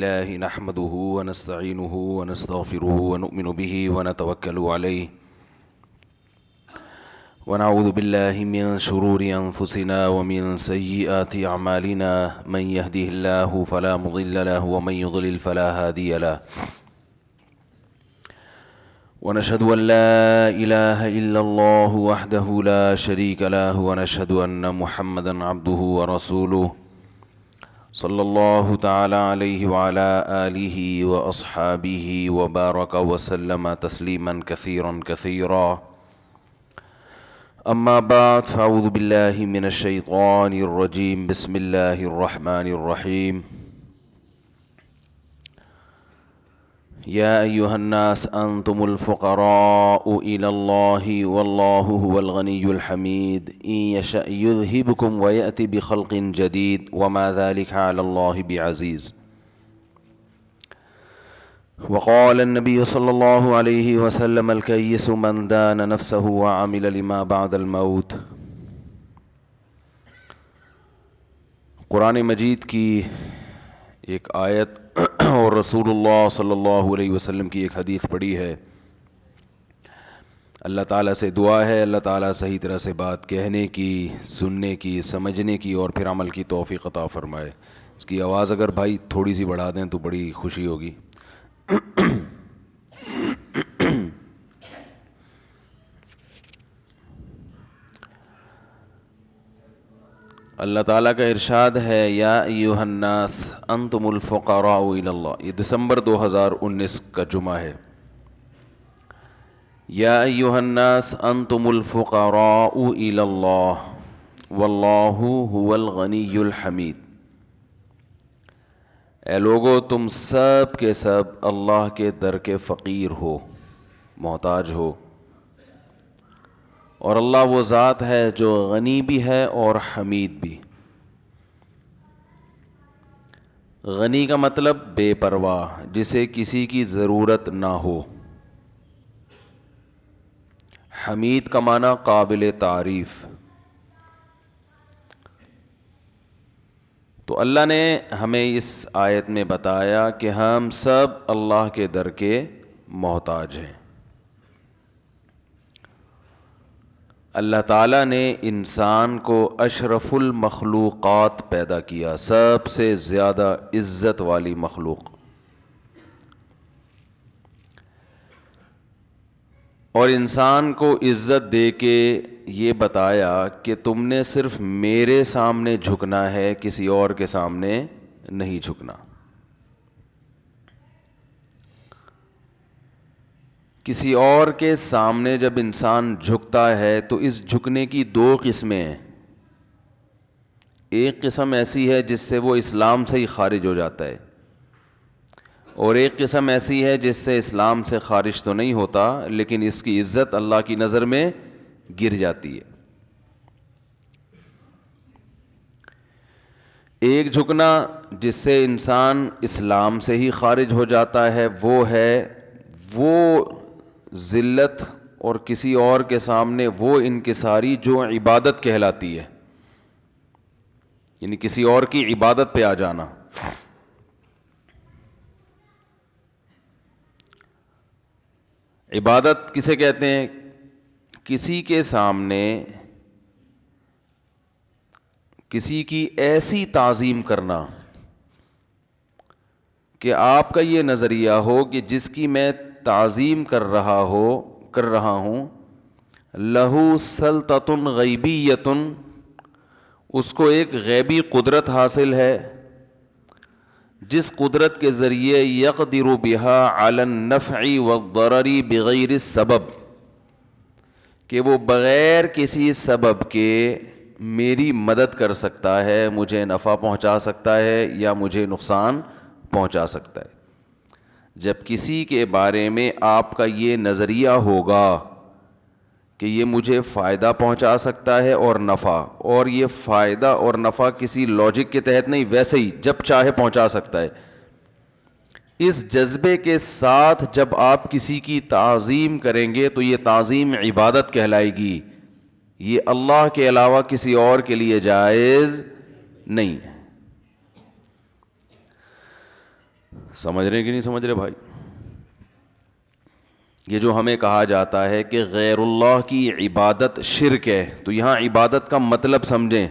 الله نحمده ونستعينه ونستغفره ونؤمن به ونتوكل عليه ونعوذ بالله من شرور أنفسنا ومن سيئات أعمالنا من يهده الله فلا مضل له ومن يضلل فلا هادي له ونشهد أن لا إله إلا الله وحده لا شريك له ونشهد أن محمدا عبده ورسوله صلى الله تعالى عليه وعلى آله وأصحابه وبارك وسلم تسليما كثيرا كثيرا أما بعد فأعوذ بالله من الشيطان الرجيم بسم الله الرحمن الرحيم يا أيها الناس أنتم الفقراء إلى الله والله هو الغني الحميد إن يشأ يذهبكم ويأتي بخلق جديد وما ذلك على الله بعزيز وقال النبي صلى الله عليه وسلم الكيس من دان نفسه وعمل لما بعد الموت۔ قرآن مجید کی ایک آیت اور رسول اللہ صلی اللہ علیہ وسلم کی ایک حدیث پڑھی ہے۔ اللہ تعالیٰ سے دعا ہے اللہ تعالیٰ صحیح طرح سے بات کہنے کی، سننے کی، سمجھنے کی اور پھر عمل کی توفیق عطا فرمائے۔ اس کی آواز اگر بھائی تھوڑی سی بڑھا دیں تو بڑی خوشی ہوگی۔ اللہ تعالیٰ کا ارشاد ہے یا ایھا الناس انتم الفقراء الی اللہ۔ یہ دسمبر 2019 کا جمعہ ہے۔ یا ایھا الناس انتم الفقراء الی اللہ واللہ هو الغنی الحمید۔ اے لوگو تم سب کے سب اللہ کے در کے فقیر ہو، محتاج ہو، اور اللہ وہ ذات ہے جو غنی بھی ہے اور حمید بھی۔ غنی کا مطلب بے پرواہ، جسے کسی کی ضرورت نہ ہو۔ حمید کا معنی قابل تعریف۔ تو اللہ نے ہمیں اس آیت میں بتایا کہ ہم سب اللہ کے در کے محتاج ہیں۔ اللہ تعالیٰ نے انسان کو اشرف المخلوقات پیدا کیا، سب سے زیادہ عزت والی مخلوق، اور انسان کو عزت دے کے یہ بتایا کہ تم نے صرف میرے سامنے جھکنا ہے، کسی اور کے سامنے نہیں جھکنا۔ کسی اور کے سامنے جب انسان جھکتا ہے تو اس جھکنے کی دو قسمیں ہیں۔ ایک قسم ایسی ہے جس سے وہ اسلام سے ہی خارج ہو جاتا ہے، اور ایک قسم ایسی ہے جس سے اسلام سے خارج تو نہیں ہوتا لیکن اس کی عزت اللہ کی نظر میں گر جاتی ہے۔ ایک جھکنا جس سے انسان اسلام سے ہی خارج ہو جاتا ہے وہ ہے وہ ذلت اور کسی اور کے سامنے وہ انکساری جو عبادت کہلاتی ہے، یعنی کسی اور کی عبادت پہ آ جانا۔ عبادت کسے کہتے ہیں؟ کسی کے سامنے کسی کی ایسی تعظیم کرنا کہ آپ کا یہ نظریہ ہو کہ جس کی میں تعظیم کر رہا ہوں لہو سلطۃ غیبیۃ، اس کو ایک غیبی قدرت حاصل ہے جس قدرت کے ذریعے یقدر بها علی النفع والضرر بغیر السبب، کہ وہ بغیر کسی سبب کے میری مدد کر سکتا ہے، مجھے نفع پہنچا سکتا ہے یا مجھے نقصان پہنچا سکتا ہے۔ جب کسی کے بارے میں آپ کا یہ نظریہ ہوگا کہ یہ مجھے فائدہ پہنچا سکتا ہے اور نفع، اور یہ فائدہ اور نفع کسی لاجک کے تحت نہیں، ویسے ہی جب چاہے پہنچا سکتا ہے، اس جذبے کے ساتھ جب آپ کسی کی تعظیم کریں گے تو یہ تعظیم عبادت کہلائے گی، یہ اللہ کے علاوہ کسی اور کے لیے جائز نہیں ہے۔ سمجھ رہے کہ نہیں سمجھ رہے بھائی؟ یہ جو ہمیں کہا جاتا ہے کہ غیر اللہ کی عبادت شرک ہے، تو یہاں عبادت کا مطلب سمجھیں.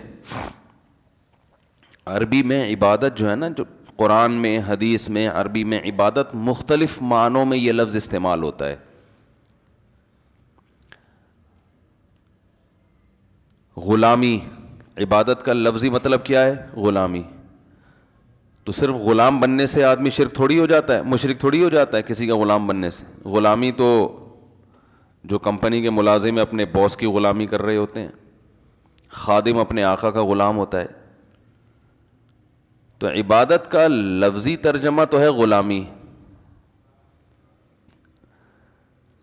عربی میں عبادت جو ہے نا، جو قرآن میں حدیث میں عربی میں عبادت مختلف معنوں میں یہ لفظ استعمال ہوتا ہے. غلامی، عبادت کا لفظی مطلب کیا ہے؟ غلامی. تو صرف غلام بننے سے آدمی شرک تھوڑی ہو جاتا ہے، مشرک تھوڑی ہو جاتا ہے کسی کا غلام بننے سے. غلامی تو جو کمپنی کے ملازم اپنے باس کی غلامی کر رہے ہوتے ہیں، خادم اپنے آقا کا غلام ہوتا ہے. تو عبادت کا لفظی ترجمہ تو ہے غلامی،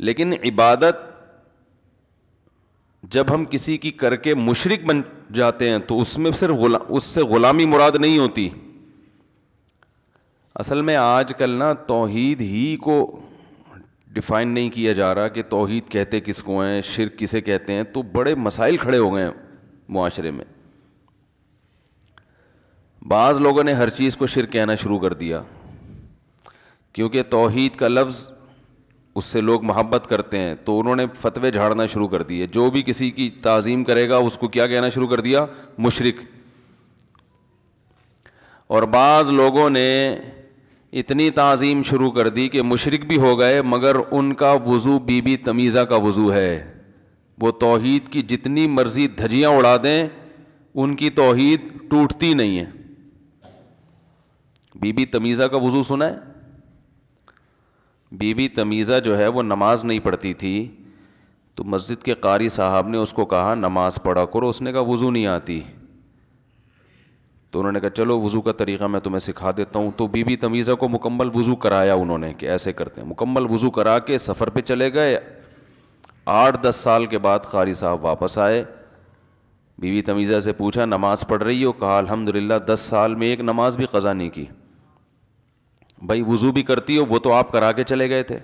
لیکن عبادت جب ہم کسی کی کر کے مشرک بن جاتے ہیں تو اس میں صرف اس سے غلامی مراد نہیں ہوتی. اصل میں آج کل نا توحید ہی کو ڈیفائن نہیں کیا جا رہا کہ توحید کہتے کس کو ہیں، شرک کسے کہتے ہیں. تو بڑے مسائل کھڑے ہو گئے ہیں معاشرے میں. بعض لوگوں نے ہر چیز کو شرک کہنا شروع کر دیا کیونکہ توحید کا لفظ اس سے لوگ محبت کرتے ہیں، تو انہوں نے فتوے جھاڑنا شروع کر دیے. جو بھی کسی کی تعظیم کرے گا اس کو کیا کہنا شروع کر دیا؟ مشرک. اور بعض لوگوں نے اتنی تعظیم شروع کر دی کہ مشرک بھی ہو گئے، مگر ان کا وضو بی بی تمیزہ کا وضو ہے. وہ توحید کی جتنی مرضی دھجیاں اڑا دیں ان کی توحید ٹوٹتی نہیں ہے. بی بی تمیزہ کا وضو سنا ہے؟ بی بی تمیزہ جو ہے وہ نماز نہیں پڑھتی تھی، تو مسجد کے قاری صاحب نے اس کو کہا نماز پڑھا کرو. اس نے کہا وضو نہیں آتی. تو انہوں نے کہا چلو وضو کا طریقہ میں تمہیں سکھا دیتا ہوں. تو بی بی تمیزہ کو مکمل وضو کرایا انہوں نے کہ ایسے کرتے ہیں. مکمل وضو کرا کے سفر پہ چلے گئے. 8-10 سال کے بعد قاری صاحب واپس آئے. بی بی تمیزہ سے پوچھا نماز پڑھ رہی ہو؟ کہا الحمدللہ 10 سال میں ایک نماز بھی قضا نہیں کی. بھائی وضو بھی کرتی ہو، وہ تو آپ کرا کے چلے گئے تھے.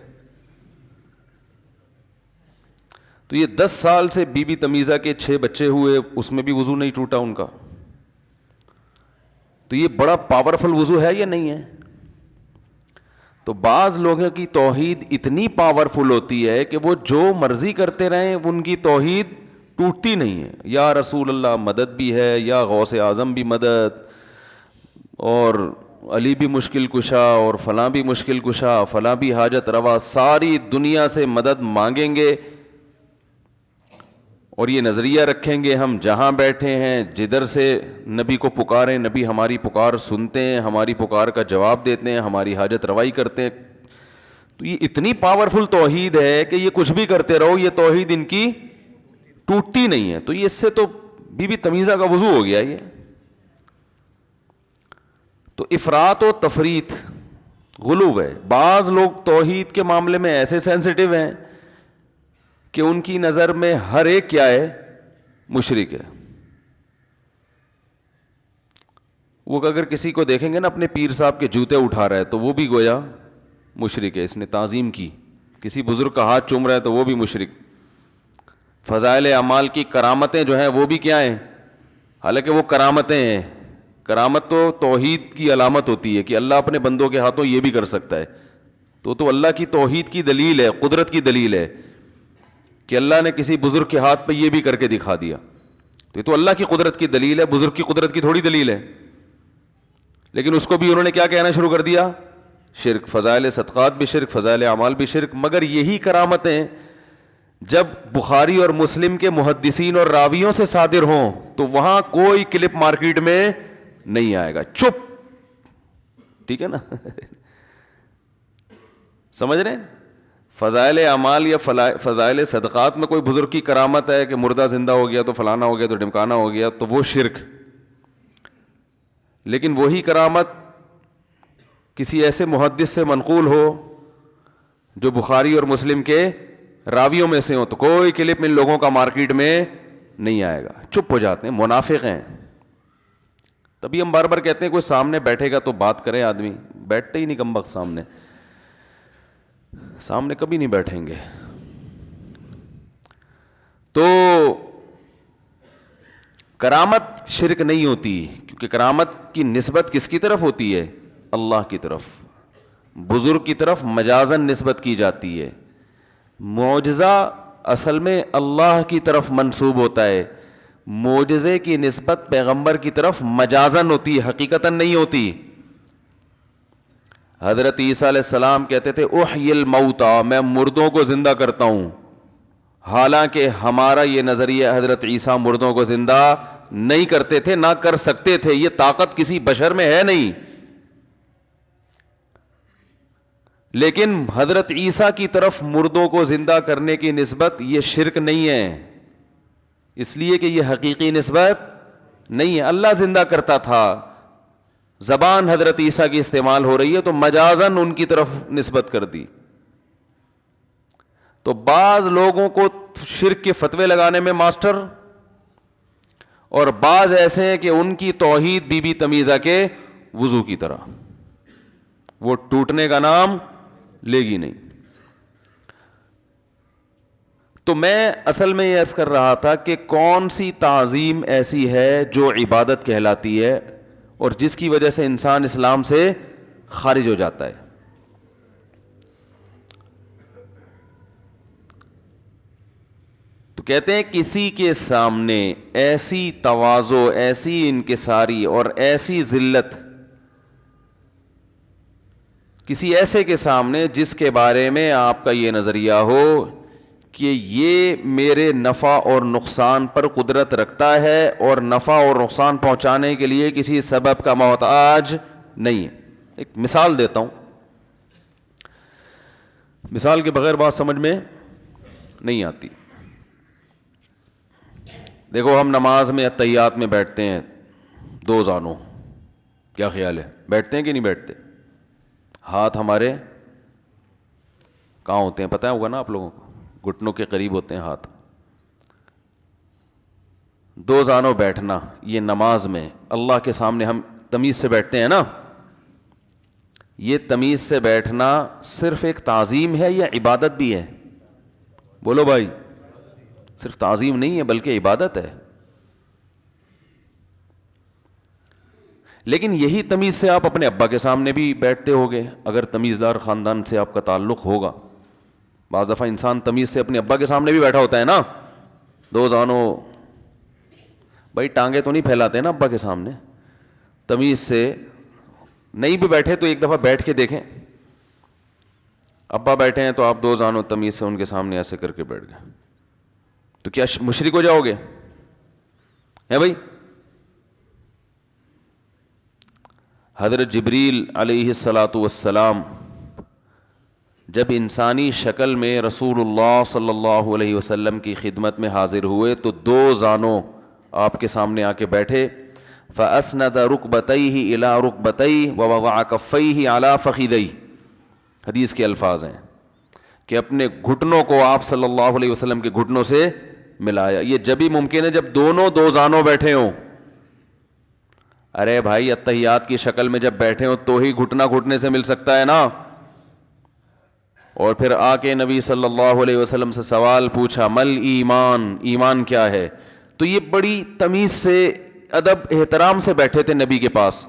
تو یہ 10 سال سے بی بی تمیزہ کے 6 بچے ہوئے، اس میں بھی وضو نہیں ٹوٹا ان کا. تو یہ بڑا پاورفل وضو ہے یا نہیں ہے؟ تو بعض لوگوں کی توحید اتنی پاورفل ہوتی ہے کہ وہ جو مرضی کرتے رہیں ان کی توحید ٹوٹتی نہیں ہے. یا رسول اللہ مدد بھی ہے، یا غوث اعظم بھی مدد، اور علی بھی مشکل کشا، اور فلاں بھی مشکل کشا، فلاں بھی حاجت روا. ساری دنیا سے مدد مانگیں گے اور یہ نظریہ رکھیں گے ہم جہاں بیٹھے ہیں جدھر سے نبی کو پکاریں، نبی ہماری پکار سنتے ہیں، ہماری پکار کا جواب دیتے ہیں، ہماری حاجت روائی کرتے ہیں. تو یہ اتنی پاورفل توحید ہے کہ یہ کچھ بھی کرتے رہو یہ توحید ان کی ٹوٹتی نہیں ہے. تو یہ اس سے تو بی بی تمیزہ کا وضو ہو گیا یہ. تو افراط و تفریط غلو ہے. بعض لوگ توحید کے معاملے میں ایسے سینسٹیو ہیں کہ ان کی نظر میں ہر ایک کیا ہے؟ مشرک ہے. وہ اگر کسی کو دیکھیں گے نا اپنے پیر صاحب کے جوتے اٹھا رہا ہے تو وہ بھی گویا مشرک ہے، اس نے تعظیم کی. کسی بزرگ کا ہاتھ چوم رہا ہے تو وہ بھی مشرک. فضائل اعمال کی کرامتیں جو ہیں وہ بھی کیا ہیں؟ حالانکہ وہ کرامتیں ہیں. کرامت تو توحید کی علامت ہوتی ہے کہ اللہ اپنے بندوں کے ہاتھوں یہ بھی کر سکتا ہے. تو اللہ کی توحید کی دلیل ہے، قدرت کی دلیل ہے کہ اللہ نے کسی بزرگ کے ہاتھ پہ یہ بھی کر کے دکھا دیا. تو یہ تو اللہ کی قدرت کی دلیل ہے، بزرگ کی قدرت کی تھوڑی دلیل ہے. لیکن اس کو بھی انہوں نے کیا کہنا شروع کر دیا؟ شرک. فضائل صدقات بھی شرک، فضائل اعمال بھی شرک. مگر یہی کرامتیں جب بخاری اور مسلم کے محدثین اور راویوں سے صادر ہوں تو وہاں کوئی کلپ مارکیٹ میں نہیں آئے گا. چپ. ٹھیک ہے نا؟ سمجھ رہے ہیں؟ فضائل اعمال یا فضائل صدقات میں کوئی بزرگ کی کرامت ہے کہ مردہ زندہ ہو گیا تو فلانا ہو گیا تو ڈمکانا ہو گیا، تو وہ شرک. لیکن وہی کرامت کسی ایسے محدث سے منقول ہو جو بخاری اور مسلم کے راویوں میں سے ہو تو کوئی کلپ ان لوگوں کا مارکیٹ میں نہیں آئے گا. چپ ہو جاتے ہیں، منافق ہیں. تبھی ہم بار بار کہتے ہیں کوئی سامنے بیٹھے گا تو بات کرے. آدمی بیٹھتے ہی نہیں کمبخت سامنے کبھی نہیں بیٹھیں گے. تو کرامت شرک نہیں ہوتی، کیونکہ کرامت کی نسبت کس کی طرف ہوتی ہے؟ اللہ کی طرف. بزرگ کی طرف مجازن نسبت کی جاتی ہے. معجزہ اصل میں اللہ کی طرف منسوب ہوتا ہے, معجزے کی نسبت پیغمبر کی طرف مجازن ہوتی ہے, حقیقتاً نہیں ہوتی. حضرت عیسیٰ علیہ السلام کہتے تھے احیی الموتیٰ, میں مردوں کو زندہ کرتا ہوں. حالانکہ ہمارا یہ نظریہ حضرت عیسیٰ مردوں کو زندہ نہیں کرتے تھے, نہ کر سکتے تھے, یہ طاقت کسی بشر میں ہے نہیں. لیکن حضرت عیسیٰ کی طرف مردوں کو زندہ کرنے کی نسبت یہ شرک نہیں ہے, اس لیے کہ یہ حقیقی نسبت نہیں ہے. اللہ زندہ کرتا تھا, زبان حضرت عیسیٰ کی استعمال ہو رہی ہے تو مجازن ان کی طرف نسبت کر دی. تو بعض لوگوں کو شرک کے فتوے لگانے میں ماسٹر, اور بعض ایسے ہیں کہ ان کی توحید بی بی تمیزہ کے وضو کی طرح, وہ ٹوٹنے کا نام لے گی نہیں. تو میں اصل میں یہ عرض کر رہا تھا کہ کون سی تعظیم ایسی ہے جو عبادت کہلاتی ہے اور جس کی وجہ سے انسان اسلام سے خارج ہو جاتا ہے. تو کہتے ہیں کسی کے سامنے ایسی تواضع, ایسی انکساری اور ایسی ذلت, کسی ایسے کے سامنے جس کے بارے میں آپ کا یہ نظریہ ہو کہ یہ میرے نفع اور نقصان پر قدرت رکھتا ہے اور نفع اور نقصان پہنچانے کے لیے کسی سبب کا محتاج نہیں ہے. ایک مثال دیتا ہوں, مثال کے بغیر بات سمجھ میں نہیں آتی. دیکھو ہم نماز میں اتحیات میں بیٹھتے ہیں دو زانوں, کیا خیال ہے, بیٹھتے ہیں کہ نہیں بیٹھتے؟ ہاتھ ہمارے کہاں ہوتے ہیں پتہ ہوگا نا آپ لوگوں کو, گھٹنوں کے قریب ہوتے ہیں ہاتھ. دو زانوں بیٹھنا یہ نماز میں اللہ کے سامنے ہم تمیز سے بیٹھتے ہیں نا, یہ تمیز سے بیٹھنا صرف ایک تعظیم ہے یا عبادت بھی ہے؟ بولو بھائی, صرف تعظیم نہیں ہے بلکہ عبادت ہے. لیکن یہی تمیز سے آپ اپنے ابا کے سامنے بھی بیٹھتے ہوگے اگر تمیزدار خاندان سے آپ کا تعلق ہوگا. بعض دفعہ انسان تمیز سے اپنے ابا کے سامنے بھی بیٹھا ہوتا ہے نا, دو زانوں, بھائی ٹانگیں تو نہیں پھیلاتے نا ابا کے سامنے, تمیز سے نہیں بھی بیٹھے تو ایک دفعہ بیٹھ کے دیکھیں, ابا بیٹھے ہیں تو آپ دو زانوں تمیز سے ان کے سامنے ایسے کر کے بیٹھ گئے, تو کیا مشرک ہو جاؤ گے؟ ہے بھائی. حضرت جبریل علیہ الصلاۃ والسلام جب انسانی شکل میں رسول اللہ صلی اللہ علیہ وسلم کی خدمت میں حاضر ہوئے تو دو زانوں آپ کے سامنے آ کے بیٹھے. فَأَسْنَدَ رُكْبَتَيْهِ إِلَىٰ رُكْبَتَيْهِ وَوَضَعَ كَفَّيْهِ عَلَىٰ فَخِذَيْهِ. حدیث کے الفاظ ہیں کہ اپنے گھٹنوں کو آپ صلی اللہ علیہ وسلم کے گھٹنوں سے ملایا. یہ جب ہی ممکن ہے جب دونوں دو زانوں بیٹھے ہوں. ارے بھائی اتحیات کی شکل میں جب بیٹھے ہوں تو ہی گھٹنا گھٹنے سے مل سکتا ہے نا. اور پھر آ کے نبی صلی اللہ علیہ وسلم سے سوال پوچھا مل ایمان, ایمان کیا ہے؟ تو یہ بڑی تمیز سے ادب احترام سے بیٹھے تھے نبی کے پاس,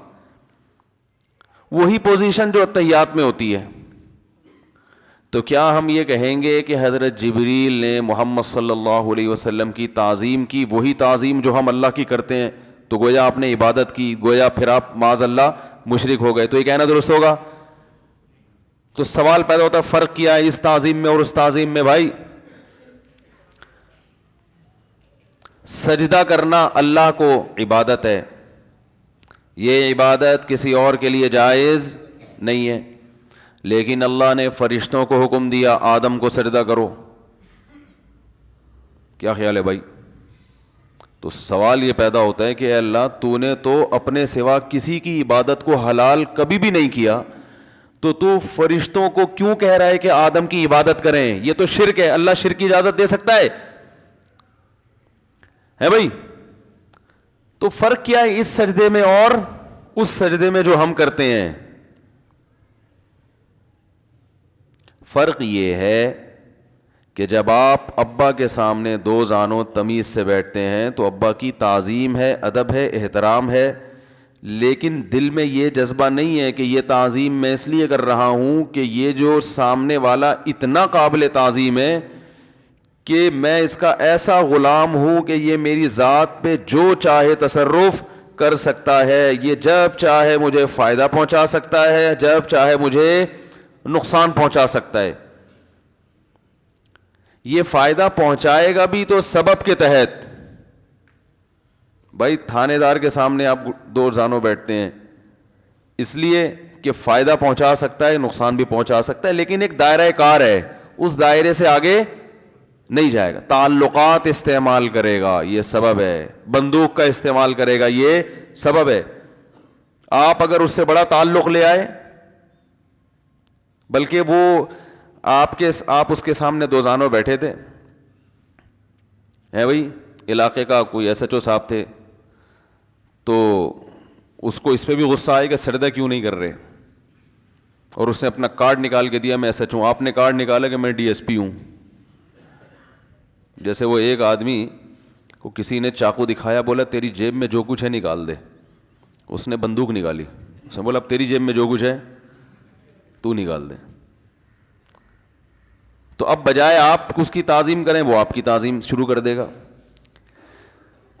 وہی پوزیشن جو اتحیات میں ہوتی ہے. تو کیا ہم یہ کہیں گے کہ حضرت جبریل نے محمد صلی اللہ علیہ وسلم کی تعظیم کی, وہی تعظیم جو ہم اللہ کی کرتے ہیں, تو گویا آپ نے عبادت کی, گویا پھر آپ معاذ اللہ مشرک ہو گئے؟ تو یہ کہنا درست ہوگا؟ تو سوال پیدا ہوتا ہے فرق کیا ہے اس تعظیم میں اور اس تعظیم میں؟ بھائی سجدہ کرنا اللہ کو عبادت ہے, یہ عبادت کسی اور کے لیے جائز نہیں ہے. لیکن اللہ نے فرشتوں کو حکم دیا آدم کو سجدہ کرو. کیا خیال ہے بھائی؟ تو سوال یہ پیدا ہوتا ہے کہ اے اللہ تو نے تو اپنے سوا کسی کی عبادت کو حلال کبھی بھی نہیں کیا, تو فرشتوں کو کیوں کہہ رہا ہے کہ آدم کی عبادت کریں؟ یہ تو شرک ہے. اللہ شرک کی اجازت دے سکتا ہے بھائی؟ تو فرق کیا ہے اس سجدے میں اور اس سجدے میں جو ہم کرتے ہیں؟ فرق یہ ہے کہ جب آپ ابا کے سامنے دو زانوں تمیز سے بیٹھتے ہیں تو ابا کی تعظیم ہے, ادب ہے, احترام ہے. لیکن دل میں یہ جذبہ نہیں ہے کہ یہ تعظیم میں اس لیے کر رہا ہوں کہ یہ جو سامنے والا اتنا قابل تعظیم ہے کہ میں اس کا ایسا غلام ہوں کہ یہ میری ذات پہ جو چاہے تصرف کر سکتا ہے, یہ جب چاہے مجھے فائدہ پہنچا سکتا ہے, جب چاہے مجھے نقصان پہنچا سکتا ہے. یہ فائدہ پہنچائے گا بھی تو سبب کے تحت. بھائی تھانے دار کے سامنے آپ دو زانوں بیٹھتے ہیں اس لیے کہ فائدہ پہنچا سکتا ہے, نقصان بھی پہنچا سکتا ہے, لیکن ایک دائرہ کار ہے, اس دائرے سے آگے نہیں جائے گا. تعلقات استعمال کرے گا, یہ سبب ہے. بندوق کا استعمال کرے گا, یہ سبب ہے. آپ اگر اس سے بڑا تعلق لے آئے, بلکہ وہ آپ اس کے سامنے دو زانوں بیٹھے تھے, ہے بھائی علاقے کا کوئی ایس ایچ او صاحب تھے, تو اس کو اس پہ بھی غصہ آئے کہ سردہ کیوں نہیں کر رہے, اور اس نے اپنا کارڈ نکال کے دیا میں ایس ایچ او. آپ نے کارڈ نکالا کہ میں ڈی ایس پی ہوں. جیسے وہ ایک آدمی کو کسی نے چاقو دکھایا, بولا تیری جیب میں جو کچھ ہے نکال دے. اس نے بندوق نکالی, اس نے بولا اب تیری جیب میں جو کچھ ہے تو نکال دے. تو اب بجائے آپ اس کی تعظیم کریں وہ آپ کی تعظیم شروع کر دے گا.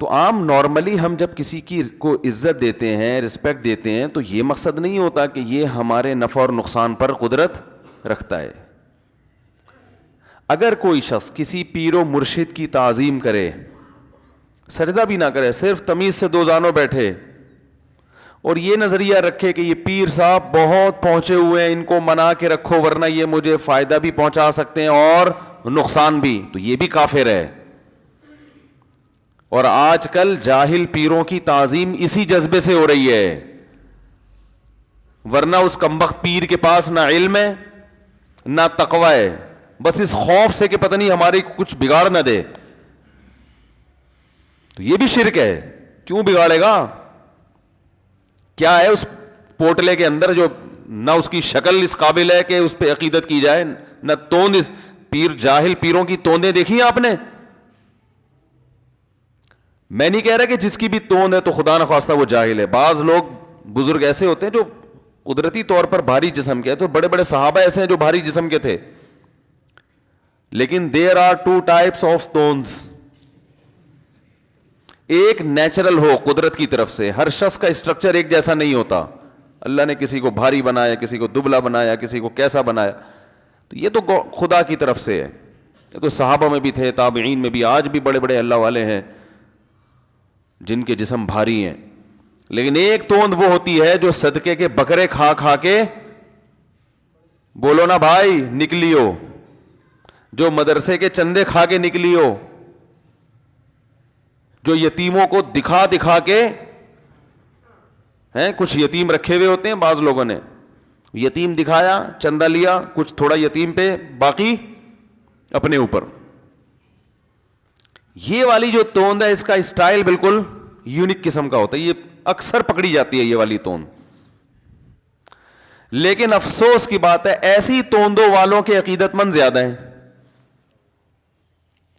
تو عام نارملی ہم جب کسی کی کو عزت دیتے ہیں, رسپیکٹ دیتے ہیں, تو یہ مقصد نہیں ہوتا کہ یہ ہمارے نفع اور نقصان پر قدرت رکھتا ہے. اگر کوئی شخص کسی پیر و مرشد کی تعظیم کرے, سجدہ بھی نہ کرے, صرف تمیز سے دو زانوں بیٹھے اور یہ نظریہ رکھے کہ یہ پیر صاحب بہت پہنچے ہوئے ہیں, ان کو منا کے رکھو ورنہ یہ مجھے فائدہ بھی پہنچا سکتے ہیں اور نقصان بھی, تو یہ بھی کافر ہے. اور آج کل جاہل پیروں کی تعظیم اسی جذبے سے ہو رہی ہے, ورنہ اس کمبخت پیر کے پاس نہ علم ہے نہ تقوی ہے, بس اس خوف سے کہ پتہ نہیں ہمارے کچھ بگاڑ نہ دے. تو یہ بھی شرک ہے. کیوں بگاڑے گا؟ کیا ہے اس پوٹلے کے اندر جو نہ اس کی شکل اس قابل ہے کہ اس پہ عقیدت کی جائے, نہ توند. اس پیر جاہل پیروں کی توندیں دیکھی ہیں آپ نے؟ میں نہیں کہہ رہا کہ جس کی بھی توند ہے تو خدا نخواستہ وہ جاہل ہے. بعض لوگ بزرگ ایسے ہوتے ہیں جو قدرتی طور پر بھاری جسم کے ہیں, تو بڑے بڑے صحابہ ایسے ہیں جو بھاری جسم کے تھے, لیکن there are two types of stones. ایک نیچرل ہو قدرت کی طرف سے, ہر شخص کا اسٹرکچر ایک جیسا نہیں ہوتا. اللہ نے کسی کو بھاری بنایا, کسی کو دبلا بنایا, کسی کو کیسا بنایا, تو یہ تو خدا کی طرف سے ہے. یہ تو صحابہ میں بھی تھے, تابعین میں بھی, آج بھی بڑے بڑے اللہ والے ہیں جن کے جسم بھاری ہیں. لیکن ایک توند وہ ہوتی ہے جو صدقے کے بکرے کھا کھا کے, بولو نا بھائی, نکلی ہو, جو مدرسے کے چندے کھا کے نکلی ہو, جو یتیموں کو دکھا دکھا کے ہیں, کچھ یتیم رکھے ہوئے ہوتے ہیں بعض لوگوں نے, یتیم دکھایا, چندہ لیا, کچھ تھوڑا یتیم پہ, باقی اپنے اوپر. یہ والی جو توند ہے اس کا اسٹائل بالکل یونیک قسم کا ہوتا ہے, یہ اکثر پکڑی جاتی ہے یہ والی توند. لیکن افسوس کی بات ہے ایسی توندوں والوں کے عقیدت مند زیادہ ہیں.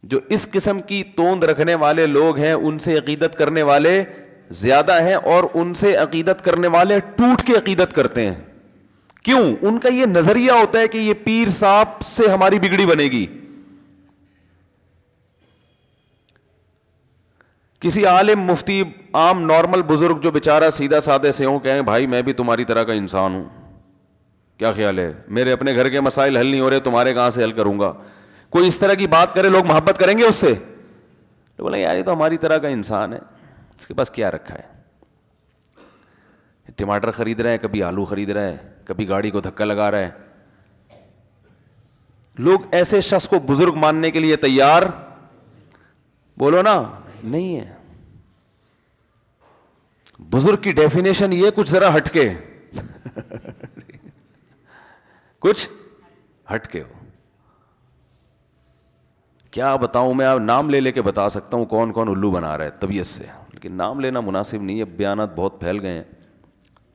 جو اس قسم کی توند رکھنے والے لوگ ہیں ان سے عقیدت کرنے والے زیادہ ہیں, اور ان سے عقیدت کرنے والے ٹوٹ کے عقیدت کرتے ہیں. کیوں؟ ان کا یہ نظریہ ہوتا ہے کہ یہ پیر صاحب سے ہماری بگڑی بنے گی. کسی عالم, مفتی, عام نارمل بزرگ جو بیچارہ سیدھا سادے سے ہوں, کہیں بھائی میں بھی تمہاری طرح کا انسان ہوں, کیا خیال ہے, میرے اپنے گھر کے مسائل حل نہیں ہو رہے, تمہارے کہاں سے حل کروں گا. کوئی اس طرح کی بات کرے, لوگ محبت کریں گے اس سے؟ تو بولیں یار یہ تو ہماری طرح کا انسان ہے, اس کے پاس کیا رکھا ہے, ٹماٹر خرید رہے ہیں, کبھی آلو خرید رہے ہیں, کبھی گاڑی کو دھکا لگا رہے ہیں. لوگ ایسے شخص کو بزرگ ماننے کے لیے تیار, بولو نا, نہیں ہے. بزرگ کی ڈیفینیشن یہ کچھ ذرا ہٹ کے کچھ ہٹ کے ہو. کیا بتاؤں میں, آپ نام لے لے کے بتا سکتا ہوں کون کون الو بنا رہا ہے طبیعت سے, لیکن نام لینا مناسب نہیں ہے, بیانات بہت پھیل گئے ہیں.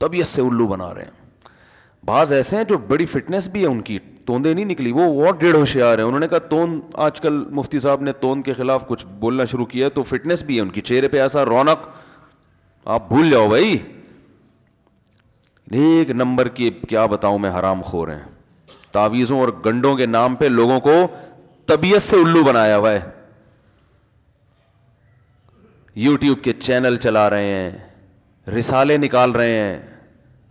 طبیعت سے الو بنا رہے ہیں. بعض ایسے ہیں جو بڑی فٹنس بھی ہے ان کی, توندے نہیں نکلی, وہ بہت ڈیڑھ ہوشیار ہیں. انہوں نے کہا توند, آج کل مفتی صاحب نے توند کے خلاف کچھ بولنا شروع کیا ہے, تو فٹنس بھی ہے ان کی, چہرے پہ ایسا رونق, آپ بھول جاؤ بھائی. ایک نمبر کی کیا بتاؤں میں حرام خور ہیں. تعویذوں اور گنڈوں کے نام پہ لوگوں کو طبیعت سے الو بنایا ہوا ہے. یوٹیوب کے چینل چلا رہے ہیں, رسالے نکال رہے ہیں,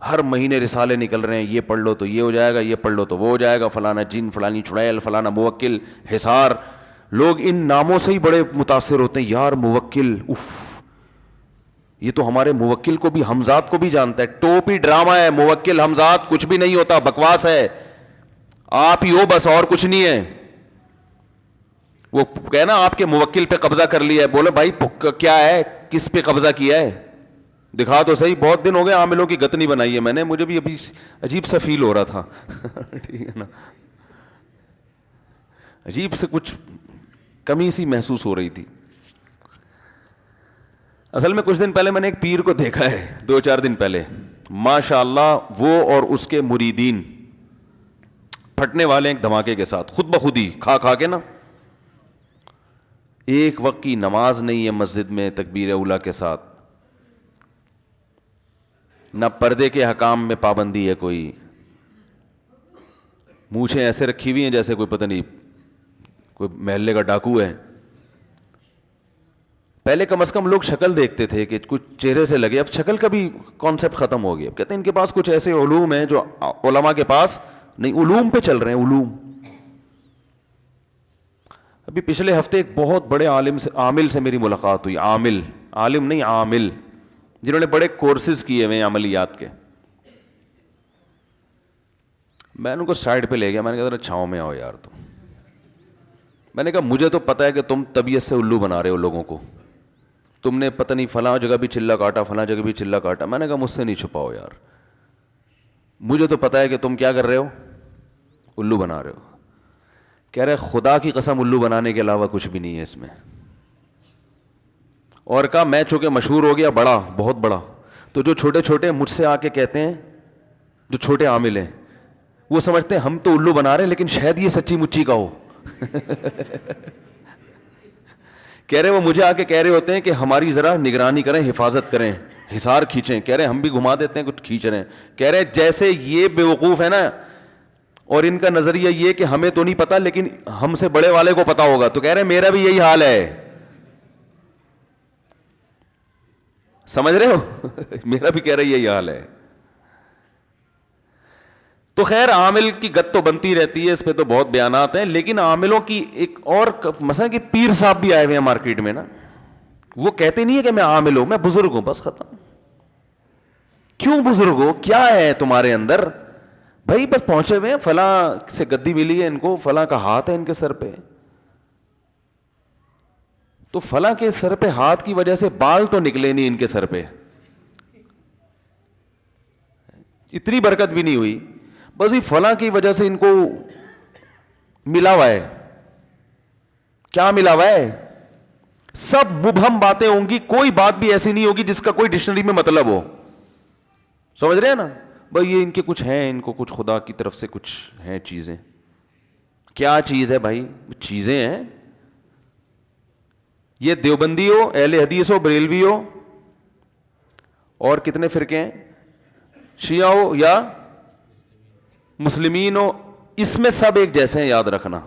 ہر مہینے رسالے نکل رہے ہیں, یہ پڑھ لو تو یہ ہو جائے گا, یہ پڑھ لو تو وہ ہو جائے گا, فلانا جن, فلانی چڑیل, فلانا موکل, حصار. لوگ ان ناموں سے ہی بڑے متاثر ہوتے ہیں. یار موکل, اف, یہ تو ہمارے موکل کو بھی, حمزات کو بھی جانتا ہے. ٹوپی ڈرامہ ہے, موکل حمزات کچھ بھی نہیں ہوتا, بکواس ہے. آپ ہی ہو بس, اور کچھ نہیں ہے. وہ کہنا آپ کے موکل پہ قبضہ کر لیا ہے. بولے بھائی کیا ہے, کس پہ قبضہ کیا ہے, دکھا تو صحیح. بہت دن ہو گئے عاملوں کی گتنی بنائی ہے میں نے, مجھے بھی ابھی عجیب سا فیل ہو رہا تھا. ٹھیک ہے نا, عجیب سے کچھ کمی سی محسوس ہو رہی تھی. اصل میں کچھ دن پہلے میں نے ایک پیر کو دیکھا ہے, 2-4 دن پہلے. ماشاء اللہ وہ اور اس کے مریدین پھٹنے والے ایک دھماکے کے ساتھ, خود بخود ہی کھا کھا کے نا. ایک وقت کی نماز نہیں ہے مسجد میں تکبیر اولیٰ کے ساتھ, نہ پردے کے حکام میں پابندی ہے کوئی. مونچھیں ایسے رکھی ہوئی ہیں جیسے کوئی پتہ نہیں کوئی محلے کا ڈاکو ہے. پہلے کم از کم لوگ شکل دیکھتے تھے کہ کچھ چہرے سے لگے, اب شکل کا بھی کانسیپٹ ختم ہو گیا. اب کہتے ہیں ان کے پاس کچھ ایسے علوم ہیں جو علماء کے پاس نہیں, علوم پہ چل رہے ہیں, علوم. ابھی پچھلے ہفتے ایک بہت بڑے عامل سے میری ملاقات ہوئی. عالم نہیں, عامل, جنہوں نے بڑے کورسز کیے ہوئے ہیں عملیات کے. میں ان کو سائڈ پہ لے گیا, میں نے کہا ذرا چھاؤں میں آؤ یار. تو میں نے کہا مجھے تو پتہ ہے کہ تم طبیعت سے الو بنا رہے ہو لوگوں کو, تم نے پتہ نہیں فلاں جگہ بھی چلا کاٹا, فلاں جگہ بھی چلا کاٹا. میں نے کہا مجھ سے نہیں چھپاؤ یار, مجھے تو پتہ ہے کہ تم کیا کر رہے ہو, الو بنا رہے ہو. کہہ رہے خدا کی قسم الو بنانے کے علاوہ کچھ بھی نہیں ہے اس میں. اور کہا میں چونکہ مشہور ہو گیا, بڑا, بہت بڑا, تو جو چھوٹے چھوٹے مجھ سے آ کے کہتے ہیں, جو چھوٹے عامل ہیں, وہ سمجھتے ہیں ہم تو الو بنا رہے ہیں لیکن شاید یہ سچی مچی کا ہو. کہہ رہے وہ مجھے آ کے کہہ رہے ہوتے ہیں کہ ہماری ذرا نگرانی کریں, حفاظت کریں, حصار کھینچیں. کہہ رہے ہم بھی گھما دیتے ہیں, کچھ کھینچ رہے ہیں. کہہ رہے جیسے یہ بیوقوف ہے نا, اور ان کا نظریہ یہ کہ ہمیں تو نہیں پتا لیکن ہم سے بڑے والے کو پتا ہوگا. تو کہہ رہے میرا بھی یہی حال ہے, سمجھ رہے ہو, میرا بھی کہہ رہے یہی حال ہے. تو خیر عامل کی گت تو بنتی رہتی ہے, اس پہ تو بہت بیانات ہیں. لیکن عاملوں کی ایک اور مثلا کہ پیر صاحب بھی آئے ہوئے ہیں مارکیٹ میں نا, وہ کہتے نہیں ہے کہ میں عامل ہوں, میں بزرگ ہوں, بس ختم. کیوں بزرگ ہو, کیا ہے تمہارے اندر بھائی؟ بس پہنچے ہوئے ہیں, فلاں سے گدی ملی ہے ان کو, فلاں کا ہاتھ ہے ان کے سر پہ, تو فلاں کے سر پہ ہاتھ کی وجہ سے بال تو نکلے نہیں ان کے سر پہ, اتنی برکت بھی نہیں ہوئی, بس یہ فلاں کی وجہ سے ان کو ملا ہوا ہے. کیا ملا ہوا ہے؟ سب مبہم باتیں ہوں گی, کوئی بات بھی ایسی نہیں ہوگی جس کا کوئی ڈکشنری میں مطلب ہو. سمجھ رہے ہیں نا بھائی, یہ ان کے کچھ ہیں, ان کو کچھ خدا کی طرف سے کچھ ہیں چیزیں. کیا چیز ہے بھائی؟ چیزیں ہیں. یہ دیوبندی ہو, اہل حدیث ہو, بریلوی ہو, اور کتنے فرقے ہیں, شیعہ ہو یا مسلمین ہو, اس میں سب ایک جیسے ہیں, یاد رکھنا.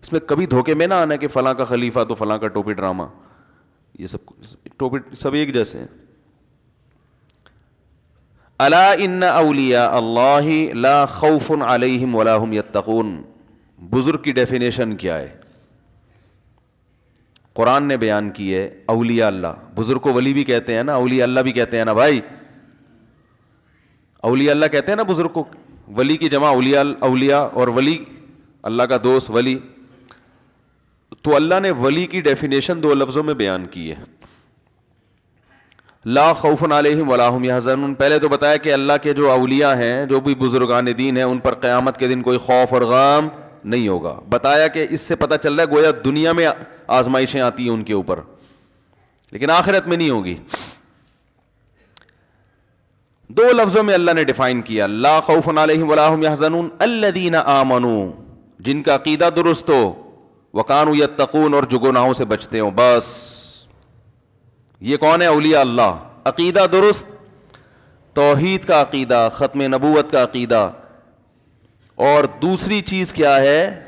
اس میں کبھی دھوکے میں نہ آنا کہ فلاں کا خلیفہ تو فلاں کا ٹوپی ڈرامہ, یہ سب ٹوپی سب ایک جیسے ہیں. الا ان اولیاء اللہ لا خوف علیہم ولا هم یتقون. بزرگ کی ڈیفینیشن کیا ہے؟ قرآن نے بیان کی ہے. اولیاء اللہ, بزرگ کو ولی بھی کہتے ہیں نا, اولیاء اللہ بھی کہتے ہیں نا بھائی. اولیاء اللہ کہتے ہیں نا بزرگ کو, ولی کی جمع اولیاء, اور ولی اللہ کا دوست ولی. تو اللہ نے ولی کی ڈیفینیشن 2 لفظوں میں بیان کی ہے, لا خوف علیہم ولا هم یحزنون. پہلے تو بتایا کہ اللہ کے جو اولیاء ہیں, جو بھی بزرگان دین ہیں, ان پر قیامت کے دن کوئی خوف اور غم نہیں ہوگا. بتایا کہ اس سے پتہ چل رہا ہے گویا دنیا میں آزمائشیں آتی ہیں ان کے اوپر, لیکن آخرت میں نہیں ہوگی. 2 لفظوں میں اللہ نے ڈیفائن کیا, لا خوف علیہم ولا هم یحزنون الذین آمنوا, جن کا عقیدہ درست ہو, وکانوا یتقون, اور جو گناہوں سے بچتے ہوں. بس یہ کون ہے؟ اولیاء اللہ. عقیدہ درست, توحید کا عقیدہ, ختم نبوت کا عقیدہ. اور دوسری چیز کیا ہے؟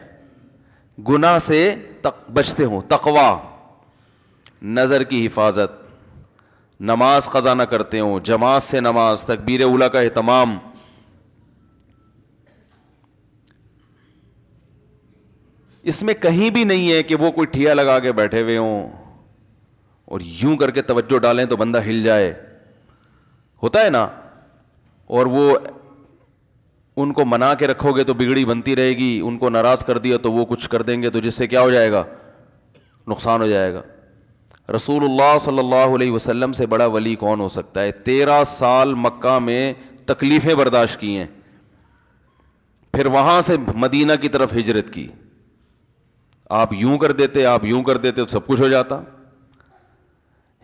گناہ سے بچتے ہوں, تقوی, نظر کی حفاظت, نماز قضا نہ کرتے ہوں, جماعت سے نماز, تکبیر اولیٰ کا اہتمام. اس میں کہیں بھی نہیں ہے کہ وہ کوئی ٹھیا لگا کے بیٹھے ہوئے ہوں اور یوں کر کے توجہ ڈالیں تو بندہ ہل جائے, ہوتا ہے نا, اور وہ ان کو منا کے رکھو گے تو بگڑی بنتی رہے گی, ان کو ناراض کر دیا تو وہ کچھ کر دیں گے تو جس سے کیا ہو جائے گا؟ نقصان ہو جائے گا. رسول اللہ صلی اللہ علیہ وسلم سے بڑا ولی کون ہو سکتا ہے؟ 13 سال مکہ میں تکلیفیں برداشت کی ہیں, پھر وہاں سے مدینہ کی طرف ہجرت کی. آپ یوں کر دیتے, آپ یوں کر دیتے تو سب کچھ ہو جاتا.